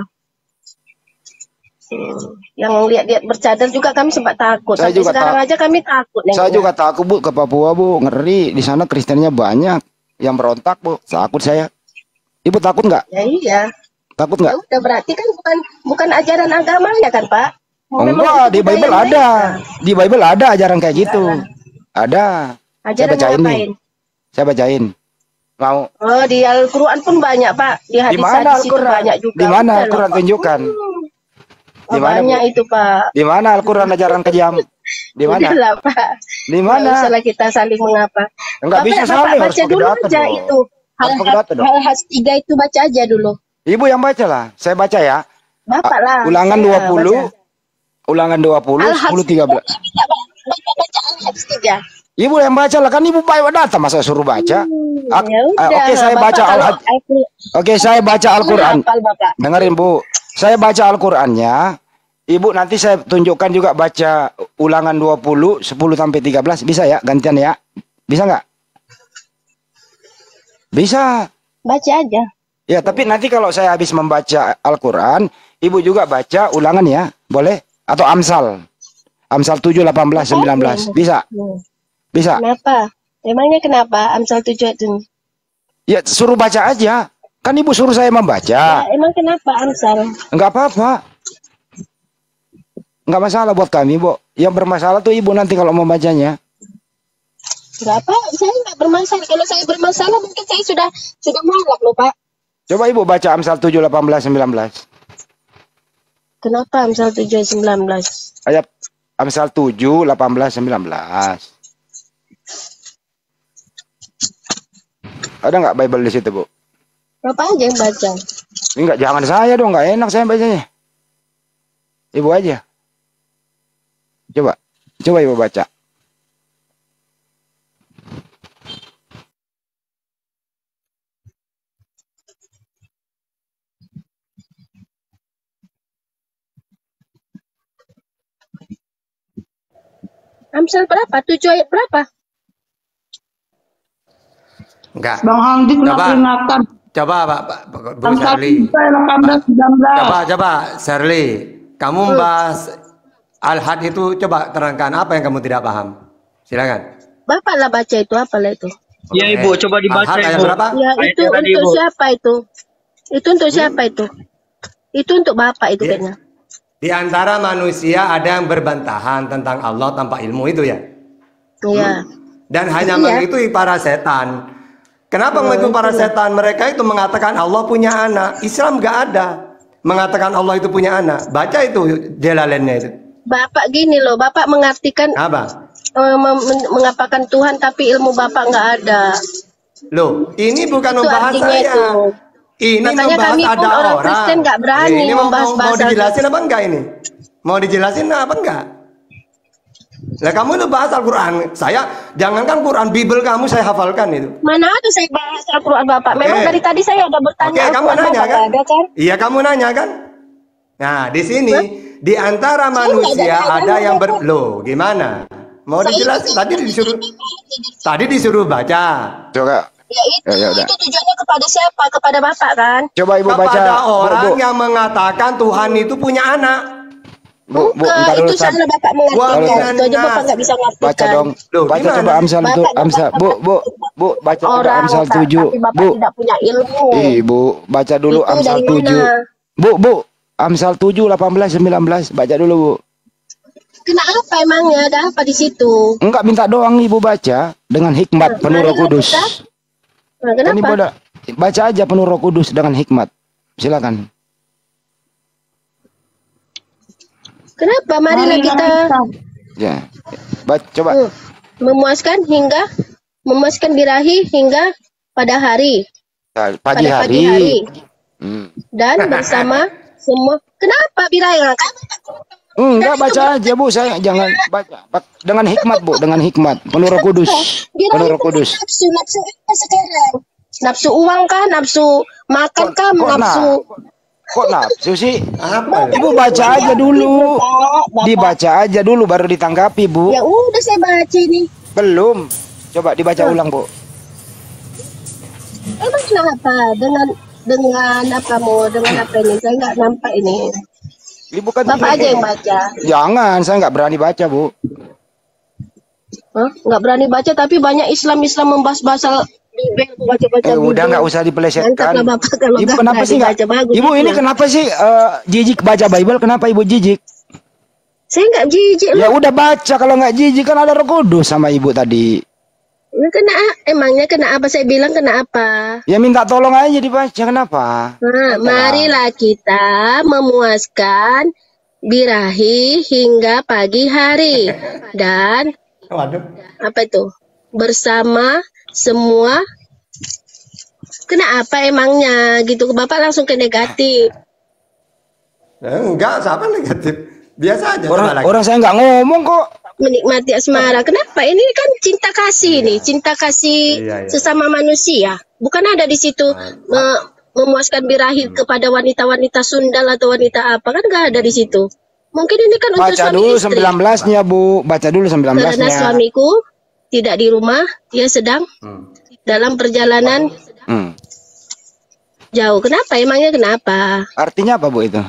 Yang lihat-lihat bercadar juga kami sempat takut. Saya Sampai juga sekarang aja kami takut. Saya juga takut, Bu, ke Papua, Bu. Ngeri, di sana Kristennya banyak yang berontak, Bu. Takut saya. Ibu takut nggak? Ya iya. Takut nggak? Ya udah berarti kan bukan ajaran agamanya kan Pak? Enggak, di Bible ada. Di Bible ada ajaran kayak gitu. Ada. Ajaran Saya bacain nih. ngapain? Saya bacain. Mau. Oh, di Al-Quran pun banyak, Pak. Di Di mana hadis-hadis itu Al-Quran? banyak juga. Di mana Udah Al-Quran lah, Pak. tunjukkan? Oh, Di mana, banyak Bu? itu, Pak. Di mana Al-Quran ajaran kejam? Di mana? Udah lah, Pak. Di Nggak mana? usah lah kita saling mengapa. Enggak bisa Bapak saling, harus baca pakai dulu data aja dong. itu. Harus pakai data dong. Hal-hal 3 itu baca aja dulu. Ibu yang baca lah. Saya baca ya. Bapak lah. Ulangan Saya 20. baca. Ulangan 20, Al-Hajj 10, 13. Baca Al-Hajj 3. Ibu yang baca lah, kan ibu bawa data, masa suruh baca? Ya udah. Oke, saya Bapak baca kalau Al-Hajj. Oke, saya baca Al-Quran. hafal, Bapak. Dengerin Bu, saya baca Al-Qurannya. Ibu nanti saya tunjukkan juga baca ulangan 20, 10 sampai 13. Bisa ya, gantian ya? Bisa nggak? Bisa. Baca aja. Ya, tapi nanti kalau saya habis membaca Al-Quran, Ibu juga baca ulangan ya, boleh? Atau Amsal. Amsal 7, 18, 19. Bisa? Bisa? Kenapa? Emangnya kenapa Amsal 7 itu? Ya, suruh baca aja. Kan Ibu suruh saya membaca. Ya, emang kenapa Amsal? Enggak apa-apa. Enggak masalah buat kami, Bu. Yang bermasalah tuh Ibu nanti kalau membacanya. Enggak apa, saya enggak bermasalah. Kalau saya bermasalah mungkin saya sudah mualaf loh, Pak. Coba Ibu baca Amsal 7, 18, 19. Kenapa Amsal 7 19? Ayat Amsal 7, 18, 19. Ada nggak Bible di situ, Bu? Bapak aja yang baca. Enggak, jangan saya dong, nggak enak saya bacanya. Ibu aja. Coba Ibu baca. Amsal berapa? 7 ayat berapa? Enggak. Bang Handi kena Coba. peringatan. Coba Pak Bu Amsal Shirley. 18, 19. Coba Shirley, kamu membahas Al-Hajj itu coba terangkan apa yang kamu tidak paham. Silakan. Bapak lah baca itu, apalah itu? Ya Ibu, coba dibaca Al-Hajj ayat Ibu. berapa? Ya itu Ayatnya tadi, untuk Ibu. siapa itu? Itu untuk siapa itu? Itu untuk Bapak itu Ya. kayaknya. Di antara manusia ada yang berbantahan tentang Allah tanpa ilmu itu ya. Iya. Dan hanya Iya. mengikuti para setan. Kenapa mengikuti para setan? Mereka itu mengatakan Allah punya anak. Islam nggak ada mengatakan Allah itu punya anak. Baca itu Jalalainnya itu. Bapak gini loh, Bapak mengartikan Apa? mengapakan Tuhan tapi ilmu Bapak nggak ada. Loh, ini bukan Itu membahas artinya saya. itu. Ini Makanya membahas kami pun ada orang orang. Kristen nggak berani Ini mau membahas-bahas dijelasin apa enggak ini? Mau dijelasin apa enggak? Lah kamu itu bahas Al-Quran. Saya, jangankan Quran, Bible kamu saya hafalkan itu. Mana ada saya bahas Al-Quran Bapak? Memang Oke. dari tadi saya ada bertanya Oke, kamu Al-Quran nanya Bapak kan? ada kan? Iya, kamu nanya kan? Nah, di sini di antara manusia ada yang loh, gimana? Mau dijelasin? Tadi disuruh baca. Coba. Ya itu, Ya udah. itu tujuannya kepada siapa? Kepada Bapak kan? Coba Ibu baca. Kepada Bu, orang Bu. yang mengatakan Tuhan itu punya anak. Bu, Bukan, ntar dulu, itu Sam. salah Bapak Wah, mengartikan. Itu aja minannas. Bapak nggak bisa ngartikan. Baca dong. Loh, Baca gimana? coba Amsal itu, Bapak Amsal. Bu, baca coba Orang Amsal 7. tapi Bapak Bu. tidak punya ilmu. Ibu, baca dulu Itu Amsal dari 7. mana? Bu, Amsal 7, 18, 19. Baca dulu, Bu. Kenapa emangnya? Ada apa di situ? Enggak, minta doang Ibu baca dengan hikmat penuh Roh marilah Kudus. kita. Nah, Kan Ibu kenapa? ada baca aja penuh Roh Kudus dengan hikmat. Silakan. Kenapa? Marilah kita Ya. Coba. memuaskan birahi hingga pada hari. Pagi Pada pagi hari. hari. Hmm. Dan bersama semua. Kenapa birahi? Enggak, baca aja Bu, saya jangan baca. Dengan hikmat Bu, dengan hikmat. Penuh Roh Kudus. Penuh Roh Kudus. Nafsu apa sekarang? Nafsu uang kah? Nafsu makan kah? Nafsu Kok nafsu sih? Apa? Ibu baca aja dulu. Bapak. Dibaca aja dulu baru ditanggapi, Bu. Ya udah saya baca ini. Belum. Coba dibaca ulang, Bu. Emang kenapa? Dengan apa ini? Saya nggak nampak ini. Ibu kan Bapak aja yang baca. Jangan, saya nggak berani baca, Bu. Hah? Nggak berani baca, tapi banyak Islam membahas bahasa Bibel, baca-baca Udah nggak usah dipelesetkan. Mantap lah Bapak kalau Ibu nggak kenapa berani sih nggak? baca, bagus Ibu ini ya. kenapa sih jijik baca Bible? Kenapa Ibu jijik? Saya nggak jijik Ya loh. udah baca, kalau nggak jijik kan ada Roh Kudus sama Ibu tadi. Emangnya kena apa? Saya bilang kena apa? Ya minta tolong aja dibaca, kenapa? Nah, marilah kita memuaskan birahi hingga pagi hari dan Waduh. apa itu? Bersama semua. Kenapa emangnya gitu? Bapak langsung ke negatif. Enggak, siapa negatif? Biasa aja. Orang saya nggak ngomong kok. Menikmati asmara. Kenapa? Ini kan cinta kasih nih, cinta kasih sesama manusia. Bukan ada di situ memuaskan birahi kepada wanita-wanita sundal atau wanita apa, kan nggak ada di situ. Mungkin ini kan untuk Baca suami dulu istri. 19-nya, Bu. Baca dulu 19-nya. Karena suamiku tidak di rumah, dia sedang dalam perjalanan jauh. Kenapa? Emangnya kenapa? Artinya apa, Bu, itu?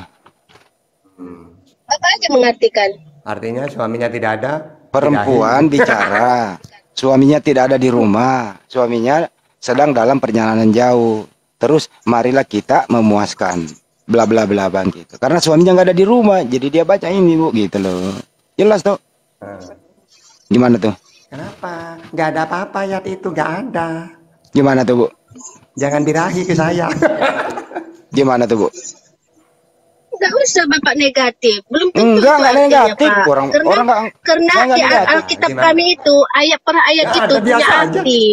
Bapak aja mengartikan. Artinya suaminya tidak ada. Perempuan bicara, suaminya tidak ada di rumah, suaminya sedang dalam perjalanan jauh. Terus marilah kita memuaskan, bla bla bla bang gitu. Karena suaminya nggak ada di rumah, jadi dia baca ini, Bu, gitu loh. Jelas tuh. Gimana tuh? Kenapa? Nggak ada apa-apa ayat itu, nggak ada. Gimana tuh, Bu? Jangan birahi ke saya. Gimana tuh, Bu? Nggak usah Bapak negatif. Belum tentu Enggak itu artinya, negatif. Pak. Karena saya nggak di negatif. Alkitab kami itu ayat per ayat Ya, itu ada punya biasa aja. arti.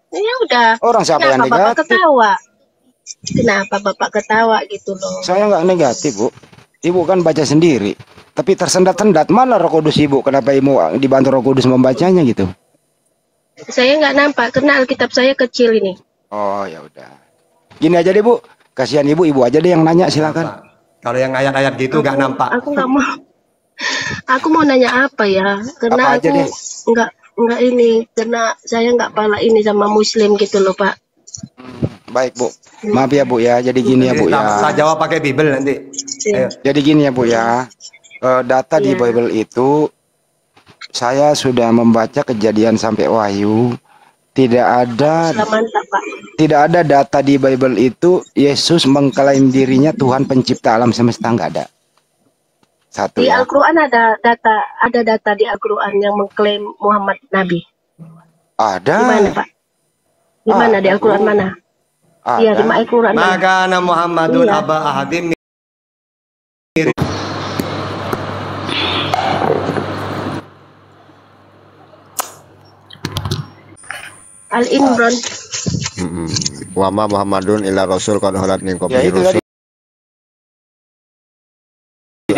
Ya udah. Orang siapa yang Kenapa Bapak negatif? ketawa? Kenapa Bapak ketawa gitu loh? Saya nggak negatif, Bu. Ibu kan baca sendiri. Tapi tersendat-sendat, mana Roh Kudus Ibu? Kenapa Ibu dibantu Roh Kudus membacanya gitu? Saya nggak nampak karena Alkitab saya kecil ini. Oh, ya udah. Gini aja deh, Bu. Kasihan Ibu aja deh yang nanya, silakan. Kalau yang ayat-ayat gitu nggak nampak. Aku nggak mau. Aku mau nanya apa ya? Karena Apa aja aku deh. nggak ini. Karena saya nggak pala ini sama Muslim gitu loh Pak. Baik, Bu. Maaf ya, Bu ya. Jadi gini ya, Bu ya. Saya jawab pakai Bible nanti. Ayo. Jadi gini ya, Bu ya. Data di Bible itu saya sudah membaca Kejadian sampai Wahyu. Tidak ada Mantap Pak. Tidak ada data di Bible itu Yesus mengklaim dirinya Tuhan pencipta alam semesta, nggak ada. Satu Di ya. Al-Quran ada data di Al-Quran yang mengklaim Muhammad Nabi. Ada. Di mana Pak? Di mana di Al-Quran mana? Iya di Al-Quran mana? Maka Muhammadun Iya. aba ahadim. Al-Imran. Wa ma Muhammadun illa rasul qad khalat min Ya qablihi itu rusul. tadi.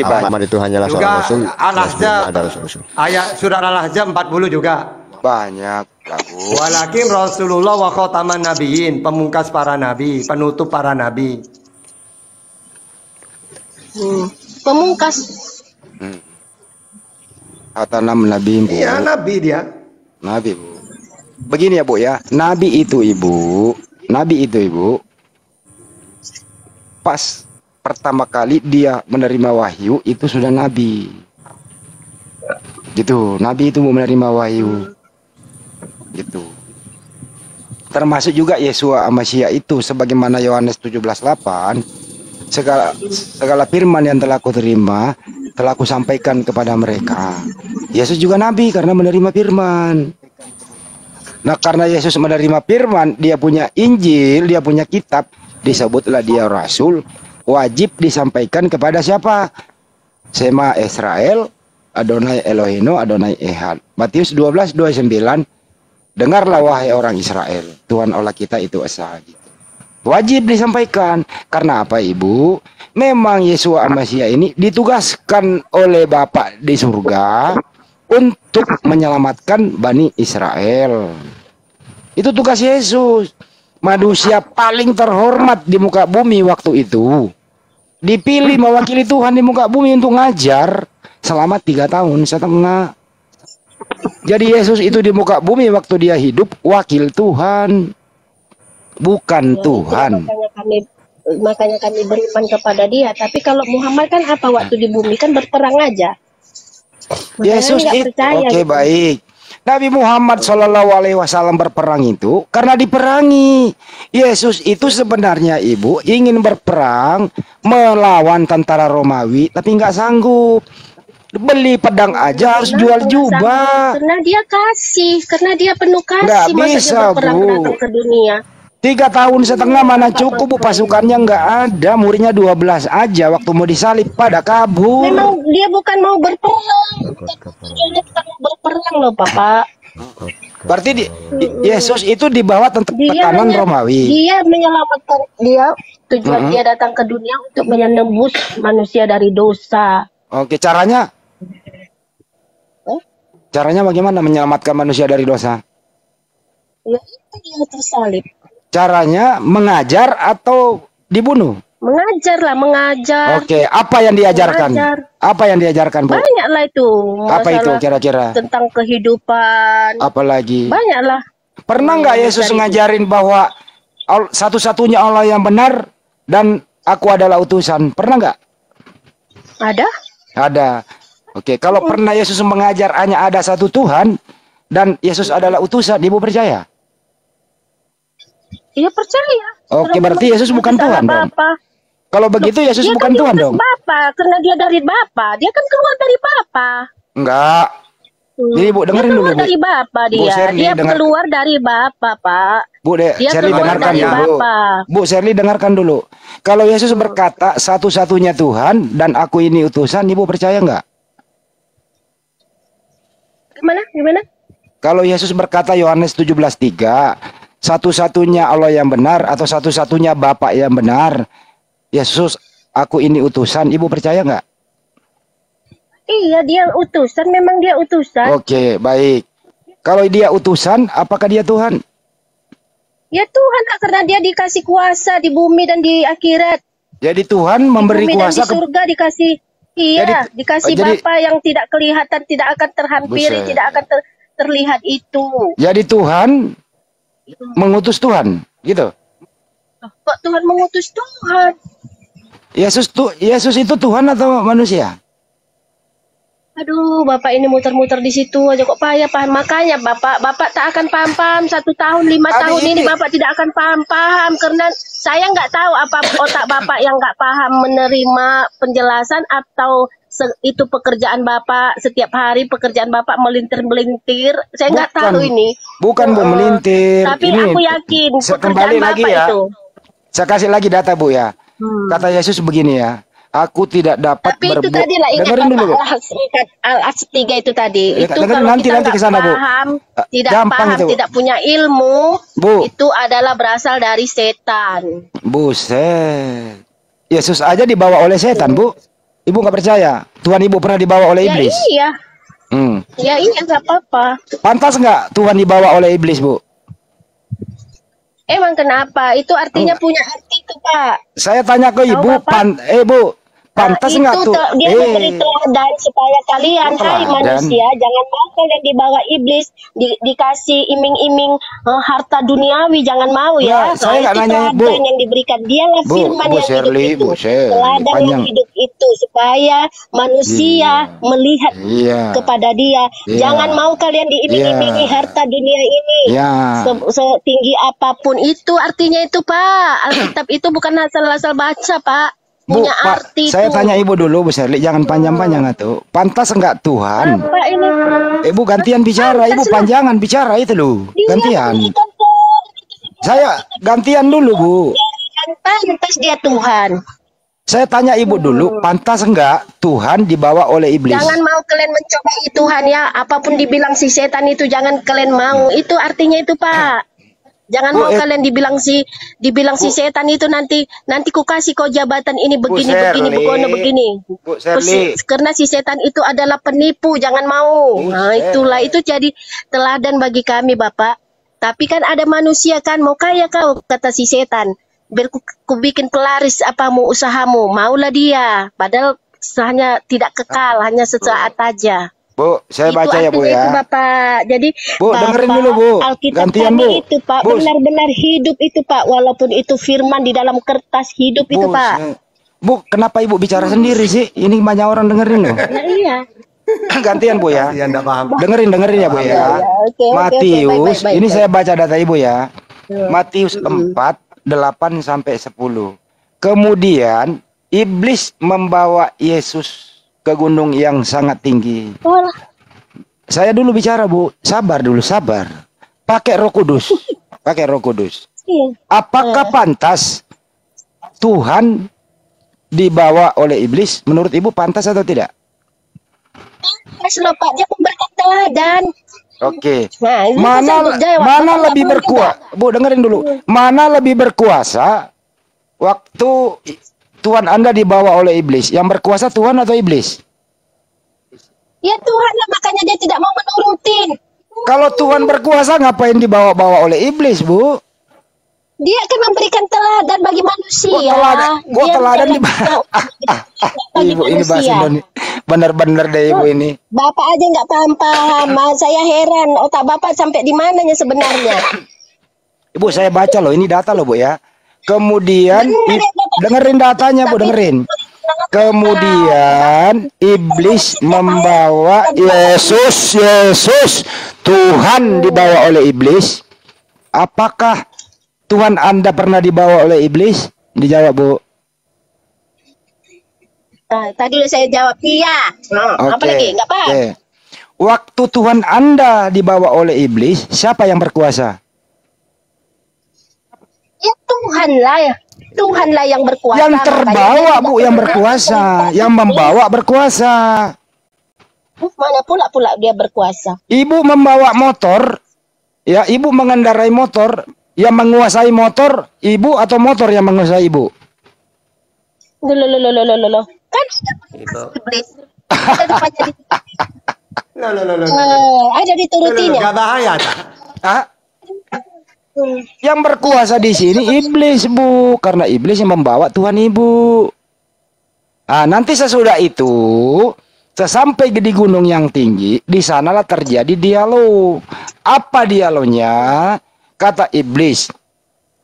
Muhammad itu hanyalah Juga seorang rasul. Al-Ahzab. Ada rasul-rasul. Ayat surah Al-Ahzab 40 juga. Banyak lagu. Walakin Rasulullah wa khataman nabiyyin, pemungkas para nabi, penutup para nabi. Pemungkas. Atanam Nabi, Bu. Iya, nabi dia. Nabi, Bu. Begini ya, Bu ya. Nabi itu Ibu, pas pertama kali dia menerima wahyu itu sudah nabi. Gitu. Nabi itu mau menerima wahyu. Gitu. Termasuk juga Yesua Amasya itu sebagaimana Yohanes 17:8, segala firman yang telah kuterima telah kusampaikan kepada mereka. Yesus juga nabi karena menerima firman. Nah, karena Yesus menerima firman, dia punya Injil, dia punya kitab, disebutlah dia rasul, wajib disampaikan kepada siapa? Sema Israel, Adonai Elohino, Adonai Ehad. Matius 12:29, dengarlah wahai orang Israel, Tuhan Allah kita itu esa. Wajib disampaikan. Karena apa, Ibu? Memang Yesua Amasya ini ditugaskan oleh Bapa di surga untuk menyelamatkan Bani Israel. Itu tugas Yesus. Manusia paling terhormat di muka bumi waktu itu. Dipilih mewakili Tuhan di muka bumi untuk ngajar selama 3 tahun setengah. Jadi Yesus itu di muka bumi waktu dia hidup wakil Tuhan, bukan Tuhan. Makanya kami beriman kepada dia. Tapi kalau Muhammad kan apa waktu di bumi kan berperang aja. Yesus itu oke, baik. Nabi Muhammad SAW berperang itu karena diperangi. Yesus itu sebenarnya, Ibu, ingin berperang melawan tentara Romawi tapi nggak sanggup. Beli pedang aja harus jual jubah. Karena dia kasih, karena dia penuh kasih. Nggak masa bisa, dia berperang Bu. datang ke dunia. 3 tahun setengah mana cukup, Bu, pasukannya nggak ada, muridnya 12 aja, waktu mau disalib pada kabur. Memang dia bukan mau berperang. Tujuannya bukan mau berperang loh, Bapak. Berarti Yesus itu di bawah tekanan Romawi. Dia menyelamatkan tujuan dia datang ke dunia untuk menembus manusia dari dosa. Oke, caranya? Caranya bagaimana menyelamatkan manusia dari dosa? Ya itu dia tersalib. Caranya mengajar atau dibunuh? Mengajar lah, mengajar. Oke, apa yang diajarkan? Mengajar. Apa yang diajarkan, Bu? Banyak lah itu. Apa itu kira-kira? Tentang kehidupan. Apalagi? Banyak lah. Pernah nggak Yesus ngajarin bahwa satu-satunya Allah yang benar dan aku adalah utusan? Pernah nggak? Ada. Ada. Oke, kalau pernah Yesus mengajar hanya ada satu Tuhan dan Yesus adalah utusan, Ibu percaya? Iya percaya. Oke, berarti Yesus bukan Tuhan dong. Kalau begitu Yesus bukan Tuhan dong. Bapa, karena dia dari Bapa. Dia kan keluar dari Bapa. Enggak. Jadi Bu dengerin dulu, Bu. Dari Bapa dia. Dia keluar dari Bapa, Pak. Bu, Shirley dengarkan ya, Bu. Bu, Shirley dengarkan dulu. Kalau Yesus berkata satu-satunya Tuhan dan aku ini utusan, Ibu percaya enggak? Gimana? Kalau Yesus berkata Yohanes 17:3, satu-satunya Allah yang benar atau satu-satunya Bapa yang benar, Yesus, aku ini utusan, Ibu percaya nggak? Iya, dia utusan, memang dia utusan. Oke, baik. Kalau dia utusan, apakah dia Tuhan? Ya Tuhan lah, karena dia dikasih kuasa di bumi dan di akhirat. Jadi Tuhan memberi di bumi kuasa dan di surga dikasih. Iya, dikasih Bapa yang tidak kelihatan, tidak akan terhampiri, tidak akan terlihat itu. Jadi Tuhan mengutus Tuhan, gitu. Kok Tuhan mengutus Tuhan? Yesus itu Tuhan atau manusia? Aduh, Bapak ini muter-muter di situ aja kok payah paham. Makanya Bapak tak akan paham-paham 1 tahun, 5 tahun ini Bapak tidak akan paham-paham karena saya nggak tahu apa otak Bapak yang nggak paham menerima penjelasan atau itu pekerjaan Bapak setiap hari pekerjaan Bapak melintir-melintir. Saya nggak tahu ini. Bukan Bu melintir. Tapi ini, aku yakin kembali lagi Bapak ya. itu. Saya kasih lagi data Bu ya. Kata Yesus begini ya. Aku tidak dapat tapi itu tadi lah ingat Al-As 3 itu tadi. Itu kalau nanti kita kesana, Bu. paham, tidak Gampang paham, itu, Bu. tidak punya ilmu, Bu. itu adalah berasal dari setan. Buset. Yesus aja dibawa oleh setan, Bu. Ibu nggak percaya? Tuhan Ibu pernah dibawa oleh iblis? Iya. Ya iya, nggak apa-apa. Pantas nggak Tuhan dibawa oleh iblis, Bu? Emang kenapa? Itu artinya punya arti itu, Pak. Saya tanya ke Ibu, Bu, pantas nggak tuh? Dia memberi teladan supaya kalian, hai manusia, jangan mau kalian dibawa iblis, dikasih iming-iming harta duniawi, jangan mau ya. Saya nggak nanya, Bu. Yang diberikan dialah firman yang Shirley, hidup itu, teladan yang hidup itu, supaya manusia melihat kepada dia. Jangan mau kalian diiming-imingi harta dunia ini. Setinggi apapun itu artinya itu, Pak. Alkitab itu bukan asal-asal baca, Pak. Bu, Pak, saya tanya Ibu dulu, Bu Shirley, jangan panjang-panjang atuh. Pantas enggak Tuhan? Apa ini? Ibu gantian bicara, Ibu panjangan bicara itu loh. Gantian. Saya gantian dulu, Bu. Pantas dia Tuhan. Saya tanya Ibu dulu, pantas enggak Tuhan dibawa oleh iblis? Jangan mau kalian mencobai Tuhan ya. Apapun dibilang si setan itu jangan kalian mau. Itu artinya itu, Pak. Jangan mau kalian dibilang si setan itu nanti ku kasih kau jabatan ini begini begini. Karena si setan itu adalah penipu, jangan mau. Nah, itulah itu jadi teladan bagi kami, Bapak. Tapi kan ada manusia kan mau kaya kau, kata si setan. Biar ku bikin pelaris apamu usahamu, maulah dia. Padahal hanya tidak kekal, hanya sesaat aja. Bu, saya baca ya, Bu ya. Itu, Bapak. Jadi, Bu, dengerin dulu, Bu. Gantian, Bu. Itu, Pak, benar-benar hidup itu, Pak. Walaupun itu firman di dalam kertas hidup itu, Pak. Bu, kenapa Ibu bicara sendiri sih? Ini banyak orang dengerin loh. Nah, iya. Gantian, Bu ya. Iya, enggak paham. Dengerin ya, Bu ya. Matius, ini saya baca data Ibu ya. Matius 4, 8-10. Kemudian iblis membawa Yesus ke gunung yang sangat tinggi. Walah. Saya dulu bicara, Bu. Sabar dulu, sabar. Pakai Roh Kudus. Pakai Roh Kudus. Iya. Apakah pantas Tuhan dibawa oleh iblis? Menurut Ibu pantas atau tidak? Mas loh Pak, dia memberikan teladan. Oke. Nah, ini Mana lebih berkuasa? Bu, dengerin dulu. Mana lebih berkuasa waktu Tuhan Anda dibawa oleh iblis? Yang berkuasa Tuhan atau iblis? Ya Tuhan lah, makanya dia tidak mau menurutin. Kalau Tuhan berkuasa, ngapain dibawa-bawa oleh iblis, Bu? Dia akan memberikan teladan bagi manusia. Kok teladan di Ibu ini bahasa Indonesia. Benar-benar deh Ibu ini. Bapak aja nggak paham-paham. Saya heran otak Bapak sampai di mananya sebenarnya. Ibu, saya baca loh, ini data loh Bu ya. Kemudian dengerin datanya Bu, dengerin. Kemudian iblis membawa Yesus Tuhan dibawa oleh iblis. Apakah Tuhan Anda pernah dibawa oleh iblis? Dijawab Bu. Tadi saya jawab iya. Apa lagi? Nggak paham. Waktu Tuhan Anda dibawa oleh iblis, siapa yang berkuasa? Ya Tuhan lah ya. Tuhan lah yang berkuasa. Yang terbawa Bu, yang berkuasa. Yang membawa berkuasa. Mana pula dia berkuasa? Ibu membawa motor, ya Ibu mengendarai motor. Yang menguasai motor Ibu atau motor yang menguasai Ibu? Loh. Kan iblis. Ada diturutinya. Gak bahaya tak? Yang berkuasa di sini iblis Bu, karena iblis yang membawa Tuhan Ibu. Nanti sesudah itu, sesampai di gunung yang tinggi, di sanalah terjadi dialog. Apa dialognya? Kata iblis,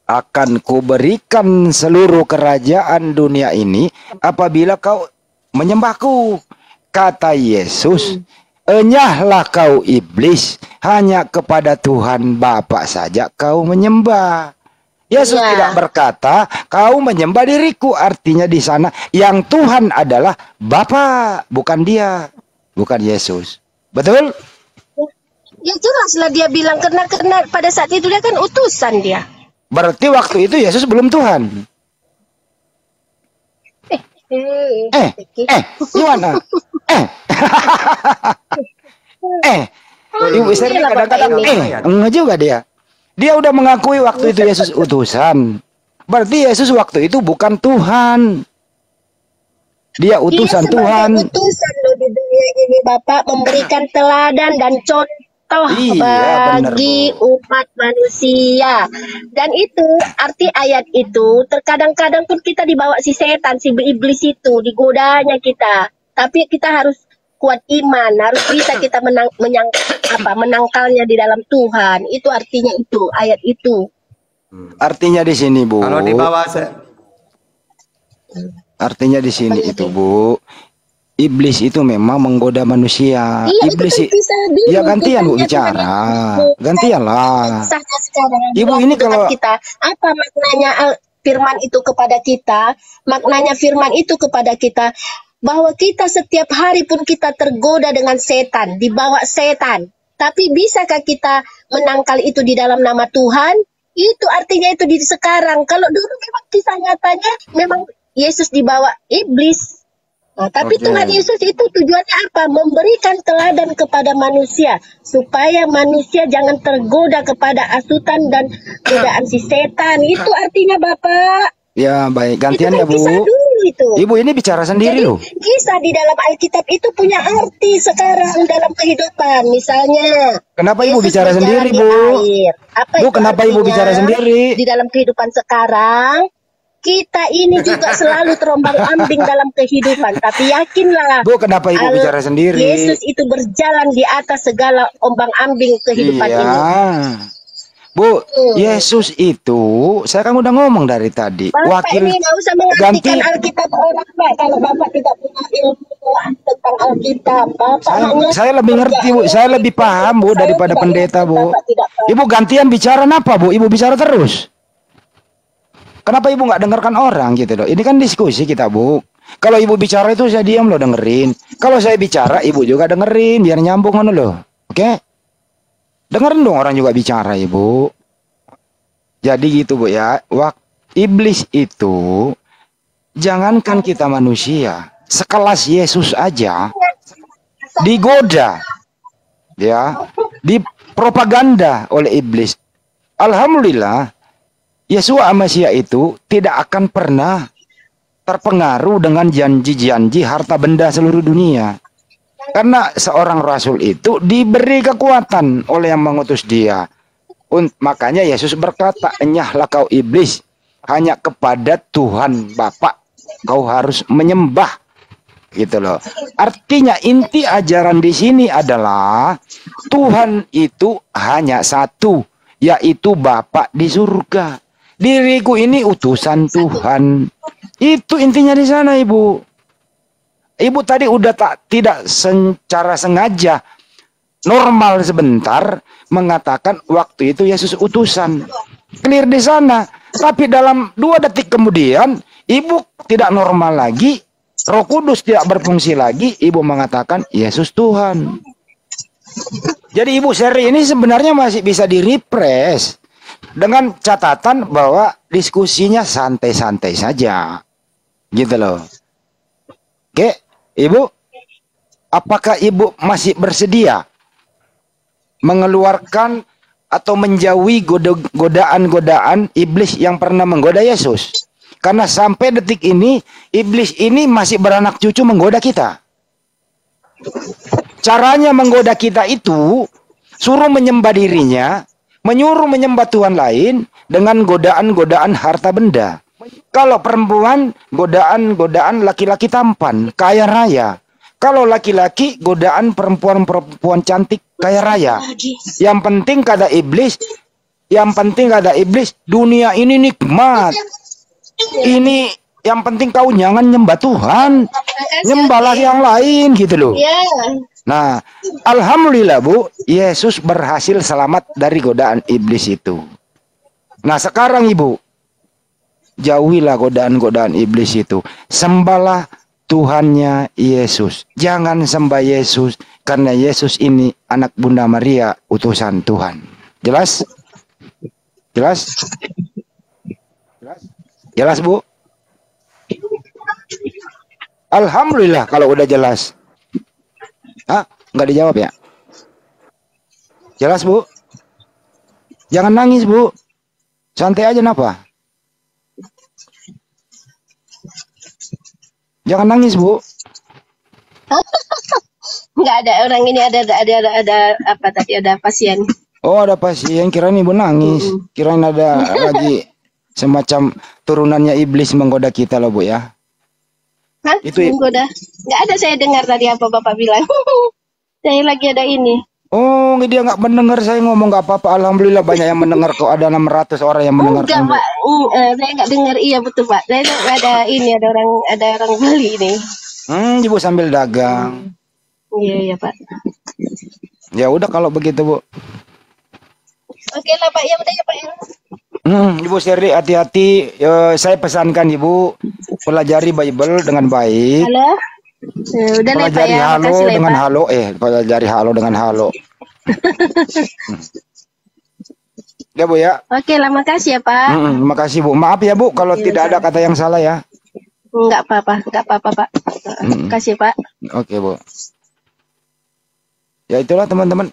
akan kuberikan seluruh kerajaan dunia ini apabila kau menyembahku. Kata Yesus, enyahlah kau iblis, hanya kepada Tuhan Bapa saja kau menyembah. Yesus tidak berkata, kau menyembah diriku. Artinya di sana yang Tuhan adalah Bapa, bukan dia, bukan Yesus. Betul? Ya jelaslah dia bilang karena pada saat itu dia kan utusan dia. Berarti waktu itu Yesus belum Tuhan. Gimana? Ibu istri kadang-kadang enggak juga dia. Dia udah mengakui waktu itu Yesus utusan. Berarti Yesus waktu itu bukan Tuhan. Dia utusan Tuhan. Utusan loh di dunia ini Bapak, memberikan teladan dan contoh bagi umat manusia. Dan itu arti ayat itu terkadang-kadang pun kita dibawa si setan, si iblis itu digodanya kita. Tapi kita harus kuat iman, harus bisa kita menangkalnya di dalam Tuhan. Itu artinya itu, ayat itu. Artinya di sini Bu. Kalau dibawa artinya di sini itu Bu. Iblis itu memang menggoda manusia. Iya, iblis ya gantian Bu bicara. Gantianlah. Ibu ini kalau kita apa maknanya firman itu kepada kita? Maknanya firman itu kepada kita bahwa kita setiap hari pun kita tergoda dengan setan, dibawa setan. Tapi bisakah kita menangkal itu di dalam nama Tuhan? Itu artinya itu di sekarang. Kalau dulu memang kisah nyatanya memang Yesus dibawa iblis. Tapi Tuhan Yesus itu tujuannya apa? Memberikan teladan kepada manusia supaya manusia jangan tergoda kepada asutan dan godaan si setan. Itu artinya Bapak. Ya baik, gantian ya Bu. Itu. Ibu ini bicara sendiri loh. Kisah di dalam Alkitab itu punya arti sekarang dalam kehidupan. Misalnya. Kenapa Ibu bicara sendiri Bu? Bu kenapa Ibu bicara sendiri? Di dalam kehidupan sekarang. Kita ini juga selalu terombang-ambing dalam kehidupan. Tapi yakinlah. Bu, kenapa Ibu bicara sendiri? Yesus itu berjalan di atas segala ombang-ambing kehidupan ini. Bu, Yesus itu, saya kan udah ngomong dari tadi. Bapak ini nggak usah mengartikan Alkitab orang, Pak. Kalau Bapak tidak punya ilmu tentang Alkitab, saya lebih ngerti, Bu. Saya lebih paham, Bu, daripada pendeta, Bu. Ibu gantian bicara apa, Bu? Ibu bicara terus. Kenapa Ibu nggak dengarkan orang gitu loh? Ini kan diskusi kita Bu. Kalau ibu bicara itu saya diam loh, dengerin. Kalau saya bicara ibu juga dengerin, biar nyambung kan loh. Oke? Dengerin dong orang juga bicara ibu. Jadi gitu bu ya. Iblis itu, jangankan kita manusia, sekelas Yesus aja digoda, ya, dipropaganda oleh iblis. Alhamdulillah, Yesus Mesias itu tidak akan pernah terpengaruh dengan janji-janji harta benda seluruh dunia. Karena seorang rasul itu diberi kekuatan oleh yang mengutus dia. Makanya Yesus berkata, "Enyahlah kau iblis, hanya kepada Tuhan Bapa kau harus menyembah." Gitu loh. Artinya inti ajaran di sini adalah Tuhan itu hanya satu, yaitu Bapa di surga. Diriku ini utusan Tuhan. Itu intinya di sana, Ibu. Ibu tadi udah tidak secara sengaja normal sebentar mengatakan waktu itu Yesus utusan. Clear di sana. Tapi dalam 2 detik kemudian Ibu tidak normal lagi, Roh Kudus tidak berfungsi lagi, Ibu mengatakan Yesus Tuhan. Jadi Ibu seri ini sebenarnya masih bisa di-refresh dengan catatan bahwa diskusinya santai-santai saja. Gitu loh. Oke, Ibu, apakah Ibu masih bersedia mengeluarkan atau menjauhi godaan-godaan iblis yang pernah menggoda Yesus? Karena sampai detik ini, iblis ini masih beranak cucu menggoda kita. Caranya menggoda kita itu, suruh menyembah dirinya, menyuruh menyembah Tuhan lain dengan godaan-godaan harta benda. Kalau perempuan, godaan-godaan laki-laki tampan, kaya raya. Kalau laki-laki, godaan perempuan-perempuan cantik, kaya raya. Yang penting kata iblis, dunia ini nikmat. Ini yang penting kau jangan nyembah Tuhan, nyembahlah yang lain gitu loh. Nah, alhamdulillah Bu, Yesus berhasil selamat dari godaan iblis itu. Nah sekarang Ibu, jauhilah godaan-godaan iblis itu. Sembahlah Tuhannya Yesus. Jangan sembah Yesus, karena Yesus ini anak Bunda Maria, utusan Tuhan. Jelas? Jelas? Jelas Bu? Alhamdulillah kalau udah jelas. Nggak dijawab ya? Jelas Bu? Jangan nangis Bu. Santai aja napa? Jangan nangis Bu. Nggak ada orang ini, ada apa tadi, ada pasien. Oh ada pasien, kirain Ibu nangis. Kirain ada lagi semacam turunannya iblis menggoda kita loh Bu ya. Hah? Itu menggoda? Nggak ada, saya dengar tadi apa Bapak bilang. Saya lagi ada ini. Oh, dia nggak mendengar saya ngomong, nggak apa-apa. Alhamdulillah banyak yang mendengar kok, ada 600 orang yang mendengar. Enggak Pak, saya nggak dengar. Iya betul Pak. Saya ada ini, ada orang beli ini. Ibu sambil dagang. Iya Pak. Ya udah kalau begitu Bu. Oke lah Pak, ya udah ya Pak. Ibu Seri hati-hati. Saya pesankan Ibu pelajari Bible dengan baik. Halo. Udah lah Pak ya. Halo dengan halo. Pelajari halo dengan halo. Ya Bu ya. Oke lah, makasih ya Pak. Makasih Bu. Maaf ya Bu kalau tidak ada kata yang salah ya. Enggak apa-apa Pak. Kasih Pak. Oke Bu. Ya itulah teman-teman.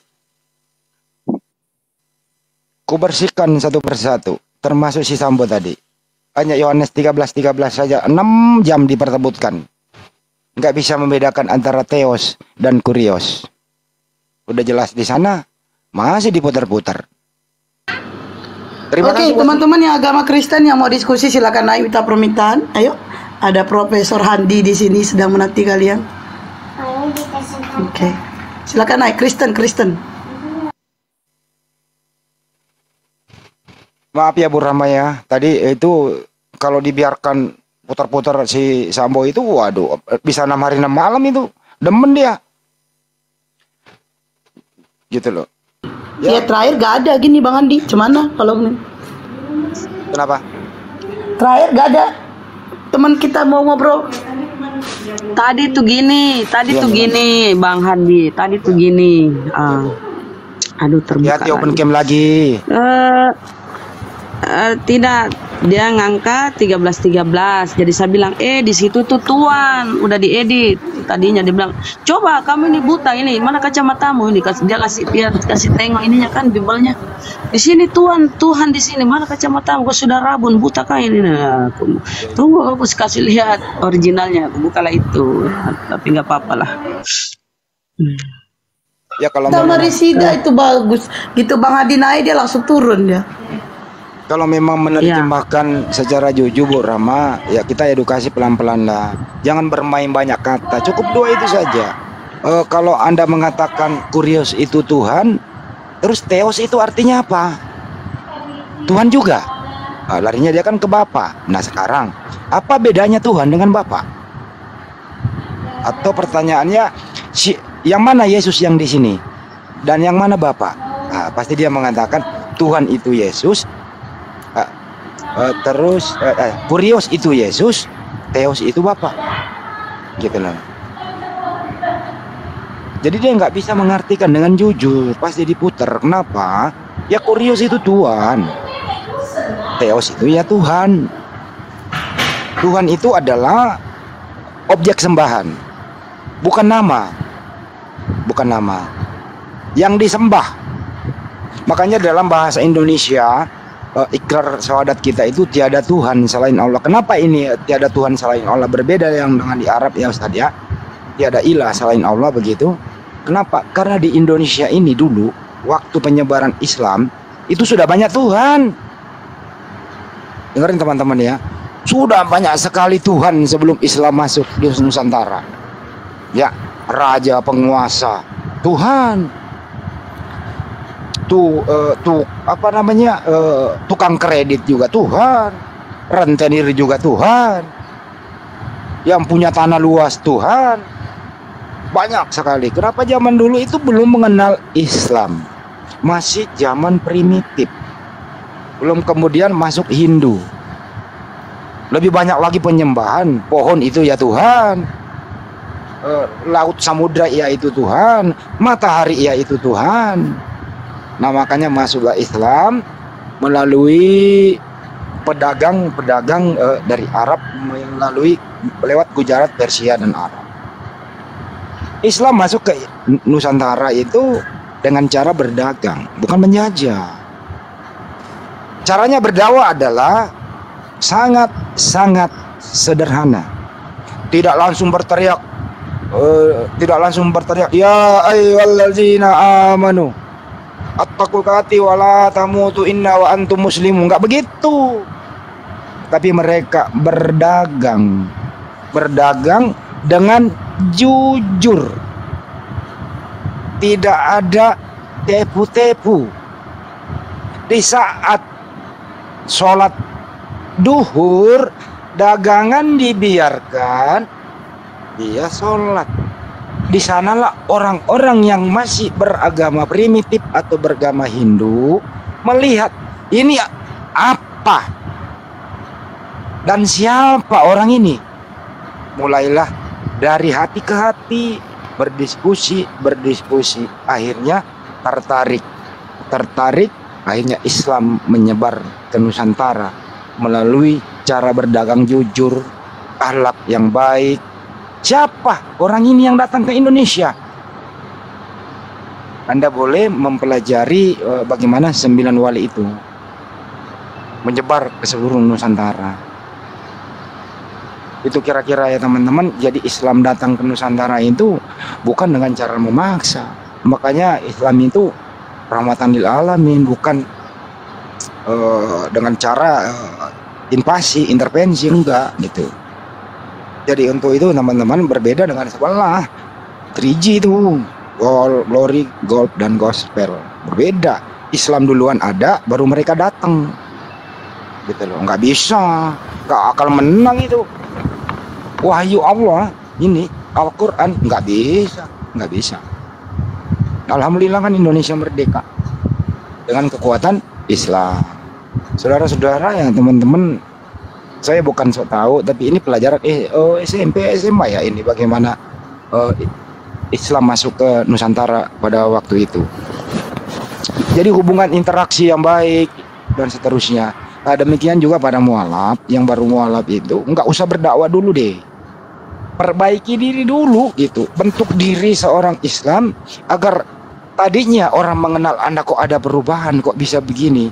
Ku bersihkan satu persatu, termasuk si Sambo tadi. Hanya Yohanes 13:13 saja, 6 jam diperebutkan. Nggak bisa membedakan antara Theos dan Kurios. Udah jelas di sana, masih diputar-putar. Oke, teman-teman yang agama Kristen yang mau diskusi silakan naik minta permintaan. Ayo, ada Profesor Handi di sini sedang menanti kalian. Oke, silakan naik Kristen. Maaf ya Bu Rama ya, tadi itu kalau dibiarkan putar-putar si Sambo itu, waduh, bisa 6 hari 6 malam itu, demen dia. Gitu loh. Ya terakhir gak ada gini Bang Andi, gimana kalau ini? Kenapa? Terakhir gak ada. teman kita mau ngobrol. Tadi tuh gini, Bang Handi. Tadi tuh gini. Aduh, terbuka. Hati open cam lagi. Tidak, dia ngangkat 13. Jadi saya bilang, di situ tuh Tuhan udah diedit. Tadinya dia bilang, coba kamu ini buta ini, mana kacamatamu ini? Dia kasih tengok ininya kan bimbelnya. Di sini Tuhan di sini, mana kacamatamu? Kau sudah rabun, buta kan ini. Nah, tunggu aku kasih lihat originalnya. Aku bukalah itu, tapi nggak apa-apa lah. Ya kalau Sama Risida itu bagus. Gitu Bang Hadi naik dia langsung turun ya. Kalau memang menerjemahkan secara jujur Bu Rama, ya kita edukasi pelan-pelan lah. Jangan bermain banyak kata, cukup 2 itu saja. Kalau Anda mengatakan kurios itu Tuhan, terus Theos itu artinya apa? Tuhan juga. Larinya dia kan ke Bapa. Nah sekarang, apa bedanya Tuhan dengan Bapa? Atau pertanyaannya, yang mana Yesus yang di sini? Dan yang mana Bapa? Pasti dia mengatakan Tuhan itu Yesus. Kurios itu Yesus, Theos itu Bapa, gitu loh. Jadi dia nggak bisa mengartikan dengan jujur, pasti diputar. Kenapa? Ya kurios itu Tuhan, Theos itu ya Tuhan. Tuhan itu adalah objek sembahan, bukan nama, yang disembah. Makanya dalam bahasa Indonesia, ikrar syahadat kita itu tiada Tuhan selain Allah. Kenapa ini tiada Tuhan selain Allah? Berbeda yang dengan di Arab ya Ustaz ya. Tiada ilah selain Allah begitu. Kenapa? Karena di Indonesia ini dulu waktu penyebaran Islam itu sudah banyak Tuhan. Dengerin teman-teman ya. Sudah banyak sekali Tuhan sebelum Islam masuk di Nusantara. Ya, raja, penguasa, Tuhan. Tukang kredit juga Tuhan, rentenir juga Tuhan, yang punya tanah luas Tuhan, banyak sekali. Kenapa zaman dulu itu belum mengenal Islam, masih zaman primitif, belum kemudian masuk Hindu. Lebih banyak lagi penyembahan, pohon itu ya Tuhan, laut samudra ya itu Tuhan, matahari ya itu Tuhan. Nah makanya masuklah Islam melalui pedagang dari Arab, melalui lewat Gujarat, Persia dan Arab. Islam masuk ke Nusantara itu dengan cara berdagang, bukan menjajah. Caranya berdakwah adalah sangat sederhana. Tidak langsung berteriak, ya ayyuhallazina amanu attaqul kati wala tamutu inna wa antum muslimun. Enggak begitu. Tapi mereka berdagang dengan jujur. Tidak ada tepu-tepu. Di saat sholat duhur, dagangan dibiarkan, dia sholat. Di sanalah orang-orang yang masih beragama primitif atau beragama Hindu melihat ini apa dan siapa orang ini. Mulailah dari hati ke hati berdiskusi, akhirnya tertarik, akhirnya Islam menyebar ke Nusantara melalui cara berdagang jujur, akhlak yang baik. Siapa orang ini yang datang ke Indonesia? Anda boleh mempelajari bagaimana 9 wali itu menyebar ke seluruh Nusantara. Itu kira-kira ya teman-teman. Jadi Islam datang ke Nusantara itu bukan dengan cara memaksa. Makanya Islam itu rahmatan lil alamin, bukan dengan cara invasi, intervensi, enggak gitu. Jadi untuk itu teman-teman berbeda dengan sebelah 3G itu, glory, gold, dan gospel. Berbeda. Islam duluan ada, baru mereka datang. Gitu loh, nggak bisa, nggak akan menang itu. Wahyu Allah ini Al-Quran nggak bisa. Alhamdulillah kan Indonesia merdeka dengan kekuatan Islam. Saudara-saudara yang teman-teman saya bukan sok tahu, tapi ini pelajaran SMP SMA ya ini bagaimana Islam masuk ke Nusantara pada waktu itu. Jadi hubungan interaksi yang baik dan seterusnya. Nah, demikian juga pada mualaf, yang baru mualaf itu nggak usah berdakwah dulu deh. Perbaiki diri dulu gitu. Bentuk diri seorang Islam agar tadinya orang mengenal Anda kok ada perubahan, kok bisa begini.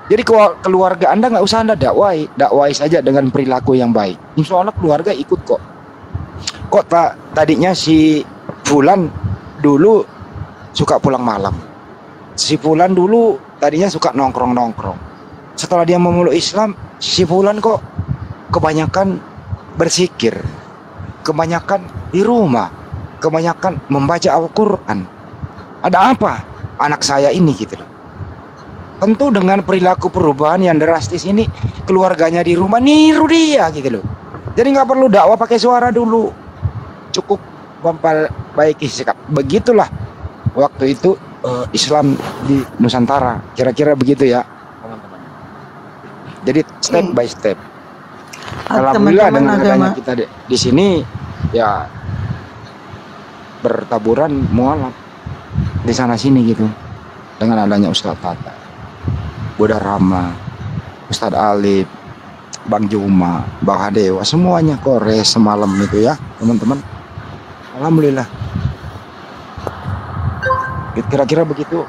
Jadi keluarga Anda nggak usah Anda dakwai saja dengan perilaku yang baik. Insya Allah keluarga ikut kok. Kok tadinya si Fulan dulu suka pulang malam. Si Fulan dulu tadinya suka nongkrong-nongkrong. Setelah dia memeluk Islam, si Fulan kok kebanyakan berzikir, kebanyakan di rumah, kebanyakan membaca Al-Quran. Ada apa anak saya ini gitu loh. Tentu dengan perilaku perubahan yang drastis ini, keluarganya di rumah niru dia gitu loh. Jadi nggak perlu dakwah pakai suara dulu, cukup memperbaiki sikap. Begitulah waktu itu Islam di Nusantara, kira-kira begitu ya teman-teman. Jadi step by step. Alhamdulillah dengan adanya kita di sini ya bertaburan mualaf di sana sini gitu. Dengan adanya Ustadz Tata, Buddha Rama, Ustadz Alif, Bang Juma, Bang Hadewa, semuanya kores semalam itu ya teman-teman. Alhamdulillah. Kira-kira begitu.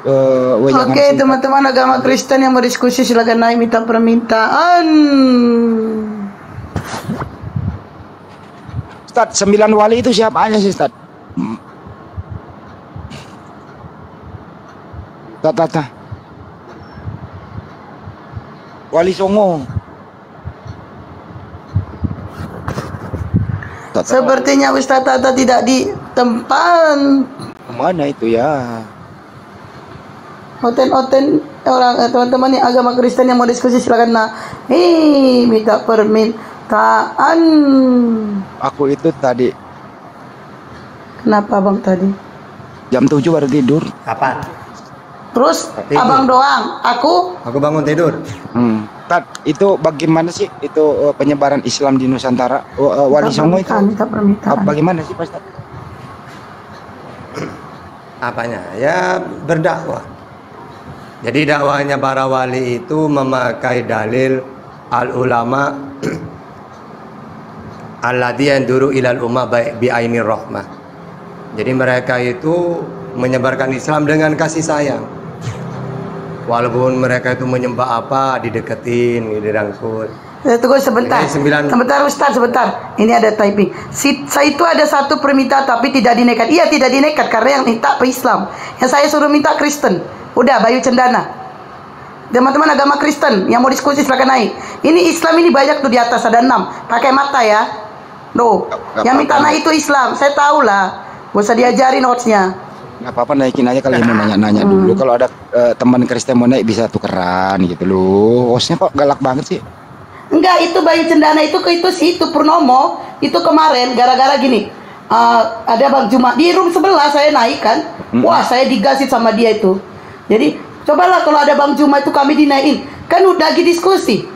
Oke teman-teman agama Kristen yang berdiskusi silakan naik minta permintaan. Ustadz, 9 wali itu siapa aja sih Ustadz? Tata Wali Songo. Sepertinya Ustadz Tata tidak di tempat. Mana itu ya? Oten orang teman-teman yang agama Kristen yang mau diskusi silakan minta permintaan. Aku itu tadi. Kenapa Bang tadi? Jam 7 baru tidur. Kapan? Terus tidur. Abang doang, aku bangun tidur. Itu bagaimana sih itu penyebaran Islam di Nusantara? Wali Songo itu bagaimana sih Pak Ustaz? Apanya? Ya berdakwah. Jadi dakwahnya para wali itu memakai dalil al ulama alladzi yanduru ilal umma bi ainir rahmah. Jadi mereka itu menyebarkan Islam dengan kasih sayang. Walaupun mereka itu menyembah apa, dideketin, dirangkul. Tunggu sebentar. Sebentar Ustaz, sebentar. Ini ada typing. Saya itu ada satu permintaan tapi tidak dinekat. Iya tidak dinekat karena yang minta Islam. Yang saya suruh minta Kristen. Udah Bayu Cendana. Teman-teman agama Kristen yang mau diskusi silakan naik. Ini Islam ini banyak tuh di atas ada 6. Pakai mata ya. Loh, yang minta naik itu Islam. Saya tahu lah. Gak usah diajarin notes-nya. Nggak apa-apa naikin aja kalau mau nanya-nanya dulu. Kalau ada teman Kristen mau naik bisa tukeran gitu loh. Hostnya kok galak banget sih. Enggak, itu Bayu Cendana itu Purnomo itu kemarin gara-gara gini. Ada Bang Juma di room sebelah saya naik kan. Wah, saya digasit sama dia itu. Jadi, cobalah kalau ada Bang Juma itu kami dinaikin. Kan udah lagi diskusi.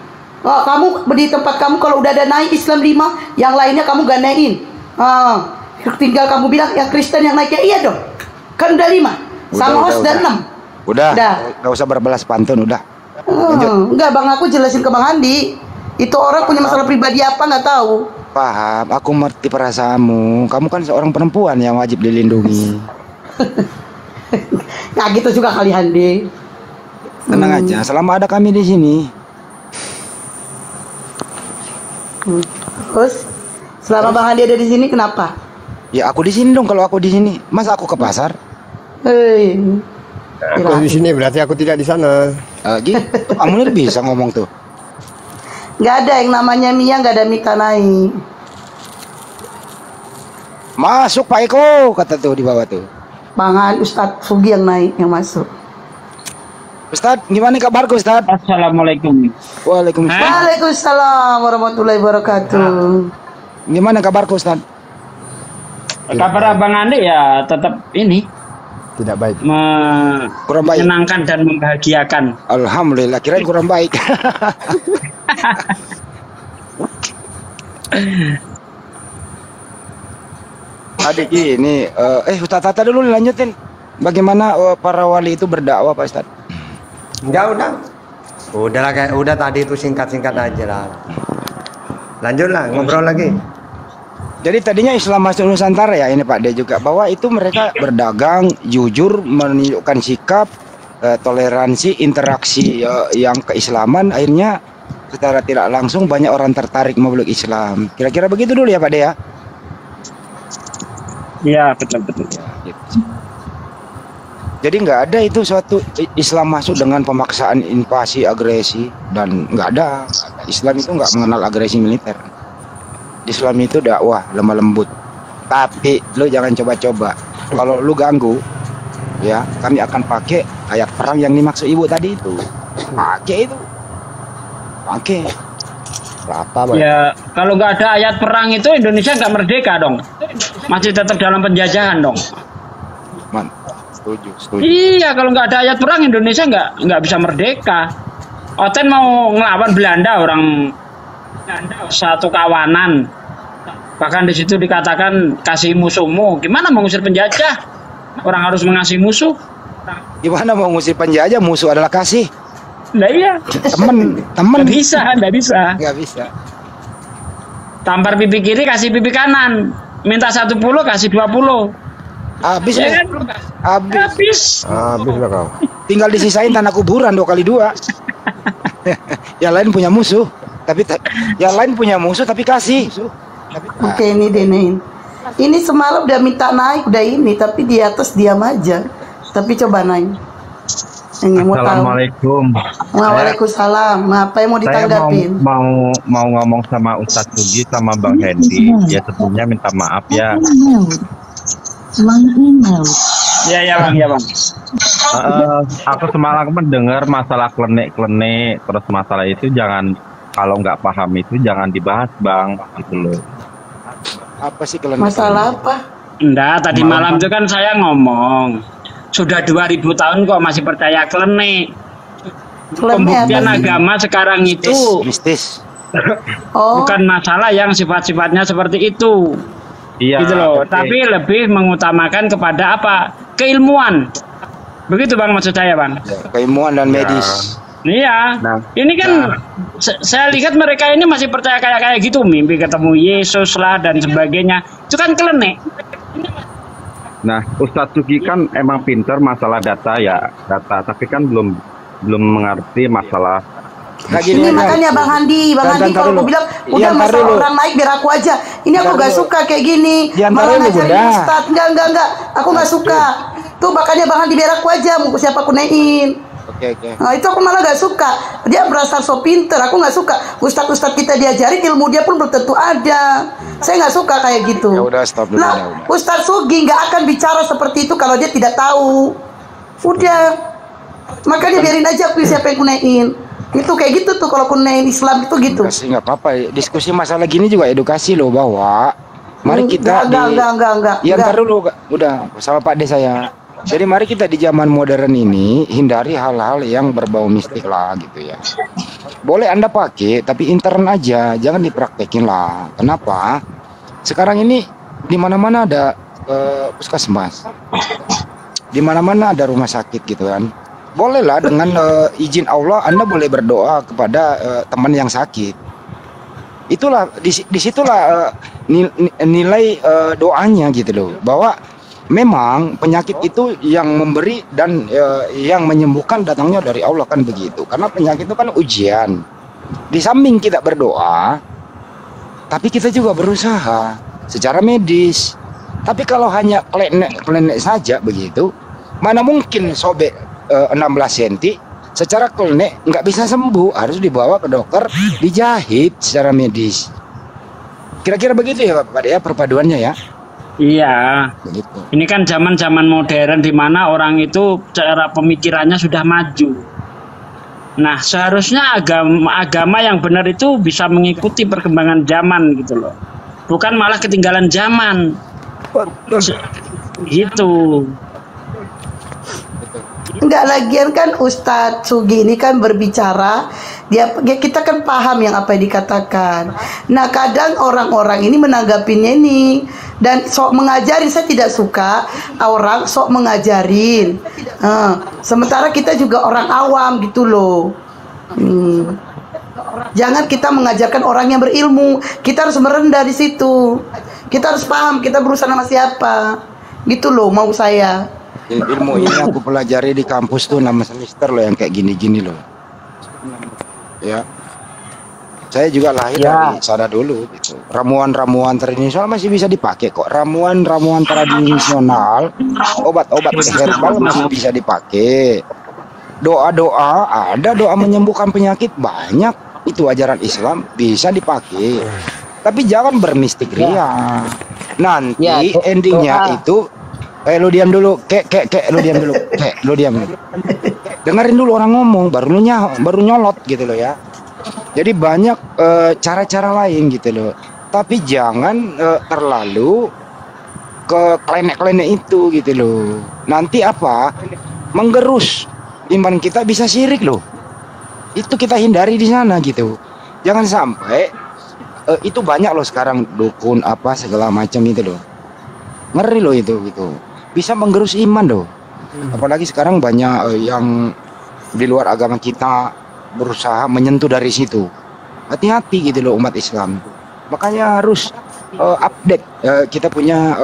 Oh, kamu di tempat kamu kalau udah ada naik Islam 5, yang lainnya kamu gak naikin. Tinggal kamu bilang yang Kristen yang naik ya iya dong. Kan udah 5. Sama host dan 6. Udah. Gak usah berbelas pantun udah. Enggak Bang, aku jelasin ke Bang Andi. Itu orang punya masalah pribadi apa nggak tahu. Paham, aku ngerti perasaanmu. Kamu kan seorang perempuan yang wajib dilindungi. Nah gitu juga kali Handi. Tenang aja, selama ada kami di sini. Terus selama Bang Handi ada di sini kenapa? Ya aku di sini dong. Kalau aku di sini, masa aku ke pasar? Aku di sini berarti aku tidak di sana. Gitu, kamu bisa ngomong tuh. Nggak ada yang namanya Mia, nggak ada Mita naik. Masuk Pak Eko, kata tuh di bawah tuh. Pangan Ustadz Sugi yang naik, yang masuk. Ustadz, gimana kabarku Ustadz? Assalamualaikum. Waalaikumsalam. Waalaikumsalam warahmatullahi wabarakatuh. Gimana kabarku Ustadz? Kabar Abang Andi ya tetap ini. Tidak baik. Kurang baik. Menyenangkan dan membahagiakan. Alhamdulillah, kirain kurang baik. Adik ini, Ustaz Tata dulu lanjutin. Bagaimana para wali itu berdakwah, Pak Ustaz? Enggak, udah tadi itu singkat-singkat aja lah. Lanjutlah, ngobrol lagi. Jadi tadinya Islam masuk Nusantara ya ini Pak De juga, bahwa itu mereka berdagang, jujur, menunjukkan sikap, toleransi, interaksi yang keislaman, akhirnya secara tidak langsung banyak orang tertarik memeluk Islam. Kira-kira begitu dulu ya Pak De ya? Iya, betul. Jadi nggak ada itu suatu Islam masuk dengan pemaksaan, invasi, agresi, dan nggak ada. Islam itu nggak mengenal agresi militer. Islam itu dakwah, lemah lembut. Tapi lu jangan coba-coba. Kalau lu ganggu, ya kami akan pakai ayat perang yang dimaksud ibu tadi itu. Pakai itu. Pakai. Berapa, Mas? Ya, kalau nggak ada ayat perang itu Indonesia nggak merdeka dong. Masih tetap dalam penjajahan dong. Setuju. Iya, kalau nggak ada ayat perang Indonesia nggak bisa merdeka. Oten mau ngelawan Belanda, orang satu kawanan. Bahkan di situ dikatakan kasih musuhmu. Gimana mau ngusir penjajah? Orang harus mengasihi musuh. Gimana mau ngusir penjajah? Musuh adalah kasih. Nah iya. Temen. Nggak bisa. Nggak bisa. Tampar pipi kiri kasih pipi kanan. Minta 10 kasih 20. Habis ya kan? Habis lah kau. Tinggal disisain tanah kuburan 2 kali 2. Yang lain punya musuh, tapi kasih. Oke, ini Denin. Ini semalam udah minta naik, udah ini, tapi di atas diam aja. Tapi coba naik. Assalamualaikum. Waalaikumsalam. Apa yang mau ditanggapin? Saya mau ngomong sama Ustadz Sugi sama Bang Hendy. Ya sebelumnya minta maaf ya. Ya bang. Aku semalam mendengar masalah klenik, terus masalah itu jangan, kalau nggak paham itu jangan dibahas bang, gitu loh. Apa sih klenik? Masalah apa? Enggak, tadi malam itu kan saya ngomong sudah 2000 tahun kok masih percaya klenik. Pembuktian agama sekarang itu mistis. Bukan masalah yang sifat-sifatnya seperti itu. Iya, gitu loh. Tapi lebih mengutamakan kepada apa? Keilmuan. Begitu bang maksud saya bang. Keilmuan dan medis. Iya. Ini kan saya lihat mereka ini masih percaya kayak gitu, mimpi ketemu Yesus lah dan sebagainya. Itu kan klenik. Nah, Ustadz Sugi kan emang pinter masalah data, tapi kan belum mengerti masalah. Ini makanya Bang Handi kalau aku bilang udah masalah orang naik biar aku aja. Ini aku gak suka kayak gini. Malah ngajarin Ustadz. Enggak. Aku gak suka. Tuh makanya Bang Handi biar aku aja. Mau siapa aku naikin. Oke. Nah itu aku malah gak suka. Dia berasal so pinter. Aku gak suka. Ustadz kita diajarin ilmu dia pun belum tentu ada. Saya gak suka kayak gitu. Ya udah stop dulu. Nah, Ustadz Sugi gak akan bicara seperti itu kalau dia tidak tahu. Udah. Makanya biarin aja aku siapa yang kunain. Itu kayak gitu tuh kalau kunain Islam itu gitu. Nggak apa-apa. Diskusi masalah gini juga edukasi loh, bahwa mari kita enggak. Ya ntar dulu, udah sama Pak De saya. Jadi mari kita di zaman modern ini hindari hal-hal yang berbau mistik lah gitu ya. Boleh Anda pakai, tapi intern aja, jangan dipraktekin lah. Kenapa? Sekarang ini di mana-mana ada puskesmas, di mana-mana ada rumah sakit gitu kan. Bolehlah dengan izin Allah Anda boleh berdoa kepada teman yang sakit. Itulah disitulah nilai doanya gitu loh, bahwa memang penyakit itu yang memberi dan yang menyembuhkan datangnya dari Allah kan begitu. Karena penyakit itu kan ujian. Di samping kita berdoa, tapi kita juga berusaha secara medis. Tapi kalau hanya klenek saja begitu, mana mungkin sobek 16 cm secara klinik nggak bisa sembuh, harus dibawa ke dokter, dijahit secara medis. Kira-kira begitu ya Pak ya perpaduannya ya. Iya. Begitu. Ini kan zaman modern di mana orang itu cara pemikirannya sudah maju. Nah seharusnya agama yang benar itu bisa mengikuti perkembangan zaman gitu loh, bukan malah ketinggalan zaman. Gitu. Enggak, lagian kan Ustadz Sugi ini kan berbicara, kita kan paham yang apa yang dikatakan. Nah kadang orang-orang ini menanggapinya ini dan sok mengajarin. Saya tidak suka orang sok mengajarin. Sementara kita juga orang awam gitu loh. Jangan kita mengajarkan orang yang berilmu. Kita harus merendah di situ. Kita harus paham kita berurusan sama siapa. Gitu loh mau saya. Ilmu ini aku pelajari di kampus tuh nama semester loh yang kayak gini-gini loh. Ya. Saya juga lahir dari sana dulu gitu. Ramuan-ramuan tradisional masih bisa dipakai kok. Ramuan-ramuan tradisional, obat-obat herbal masih bisa dipakai. Doa-doa, ada doa menyembuhkan penyakit banyak. Itu ajaran Islam bisa dipakai. Tapi jangan bermistik ria. Nanti endingnya itu lu diam dulu, lu diam dulu, lu diam dulu. Dengerin dulu orang ngomong, baru nyolot gitu loh ya. Jadi banyak cara-cara lain gitu loh. Tapi jangan terlalu ke klenek-klenek itu gitu loh. Nanti apa? Menggerus iman kita, bisa syirik loh. Itu kita hindari di sana gitu. Jangan sampai itu banyak loh sekarang dukun apa segala macam itu loh. Ngeri loh itu gitu. Bisa menggerus iman loh. Apalagi sekarang banyak yang di luar agama kita berusaha menyentuh dari situ. Hati-hati gitu loh umat Islam. Makanya harus update kita punya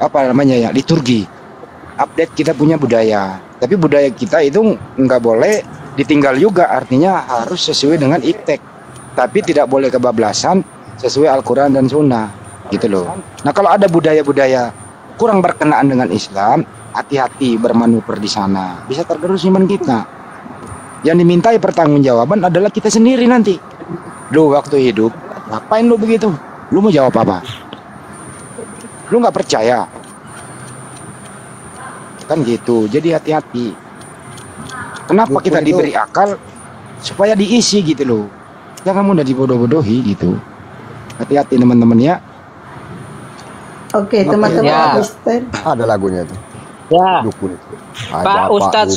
apa namanya ya, liturgi. Update kita punya budaya. Tapi budaya kita itu nggak boleh ditinggal juga. Artinya harus sesuai dengan iptek. Tapi tidak boleh kebablasan, sesuai Al-Quran dan Sunnah gitu loh. Nah kalau ada budaya-budaya kurang berkenaan dengan Islam, hati-hati bermanuver di sana, bisa tergerus iman kita. Yang dimintai pertanggungjawaban adalah kita sendiri nanti. Lu waktu hidup ngapain lu begitu? Lu mau jawab apa? Lu nggak percaya kan gitu. Jadi hati-hati. Kenapa kita diberi akal? Supaya diisi gitu loh. Jangan mudah dibodoh-bodohi gitu. Hati-hati teman-teman ya. Oke, teman-teman Kristen. Ada lagunya itu. Ya. Dukun itu. Pak Ustadz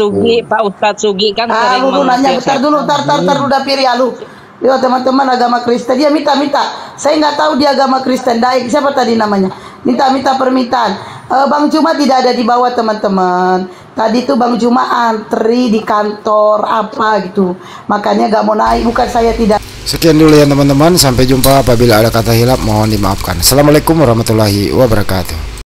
Sugi kan sering lu nanya, bentar dulu, tar udah piri lu. Yo teman-teman agama Kristen, dia minta. Saya nggak tahu dia agama Kristen. Daik siapa tadi namanya? Minta permintaan. Bang Juma tidak ada di bawah teman-teman. Tadi tuh Bang Juma antri di kantor apa gitu. Makanya gak mau naik, bukan saya tidak. Sekian dulu ya teman-teman, sampai jumpa. Apabila ada kata hilap mohon dimaafkan. Assalamualaikum warahmatullahi wabarakatuh.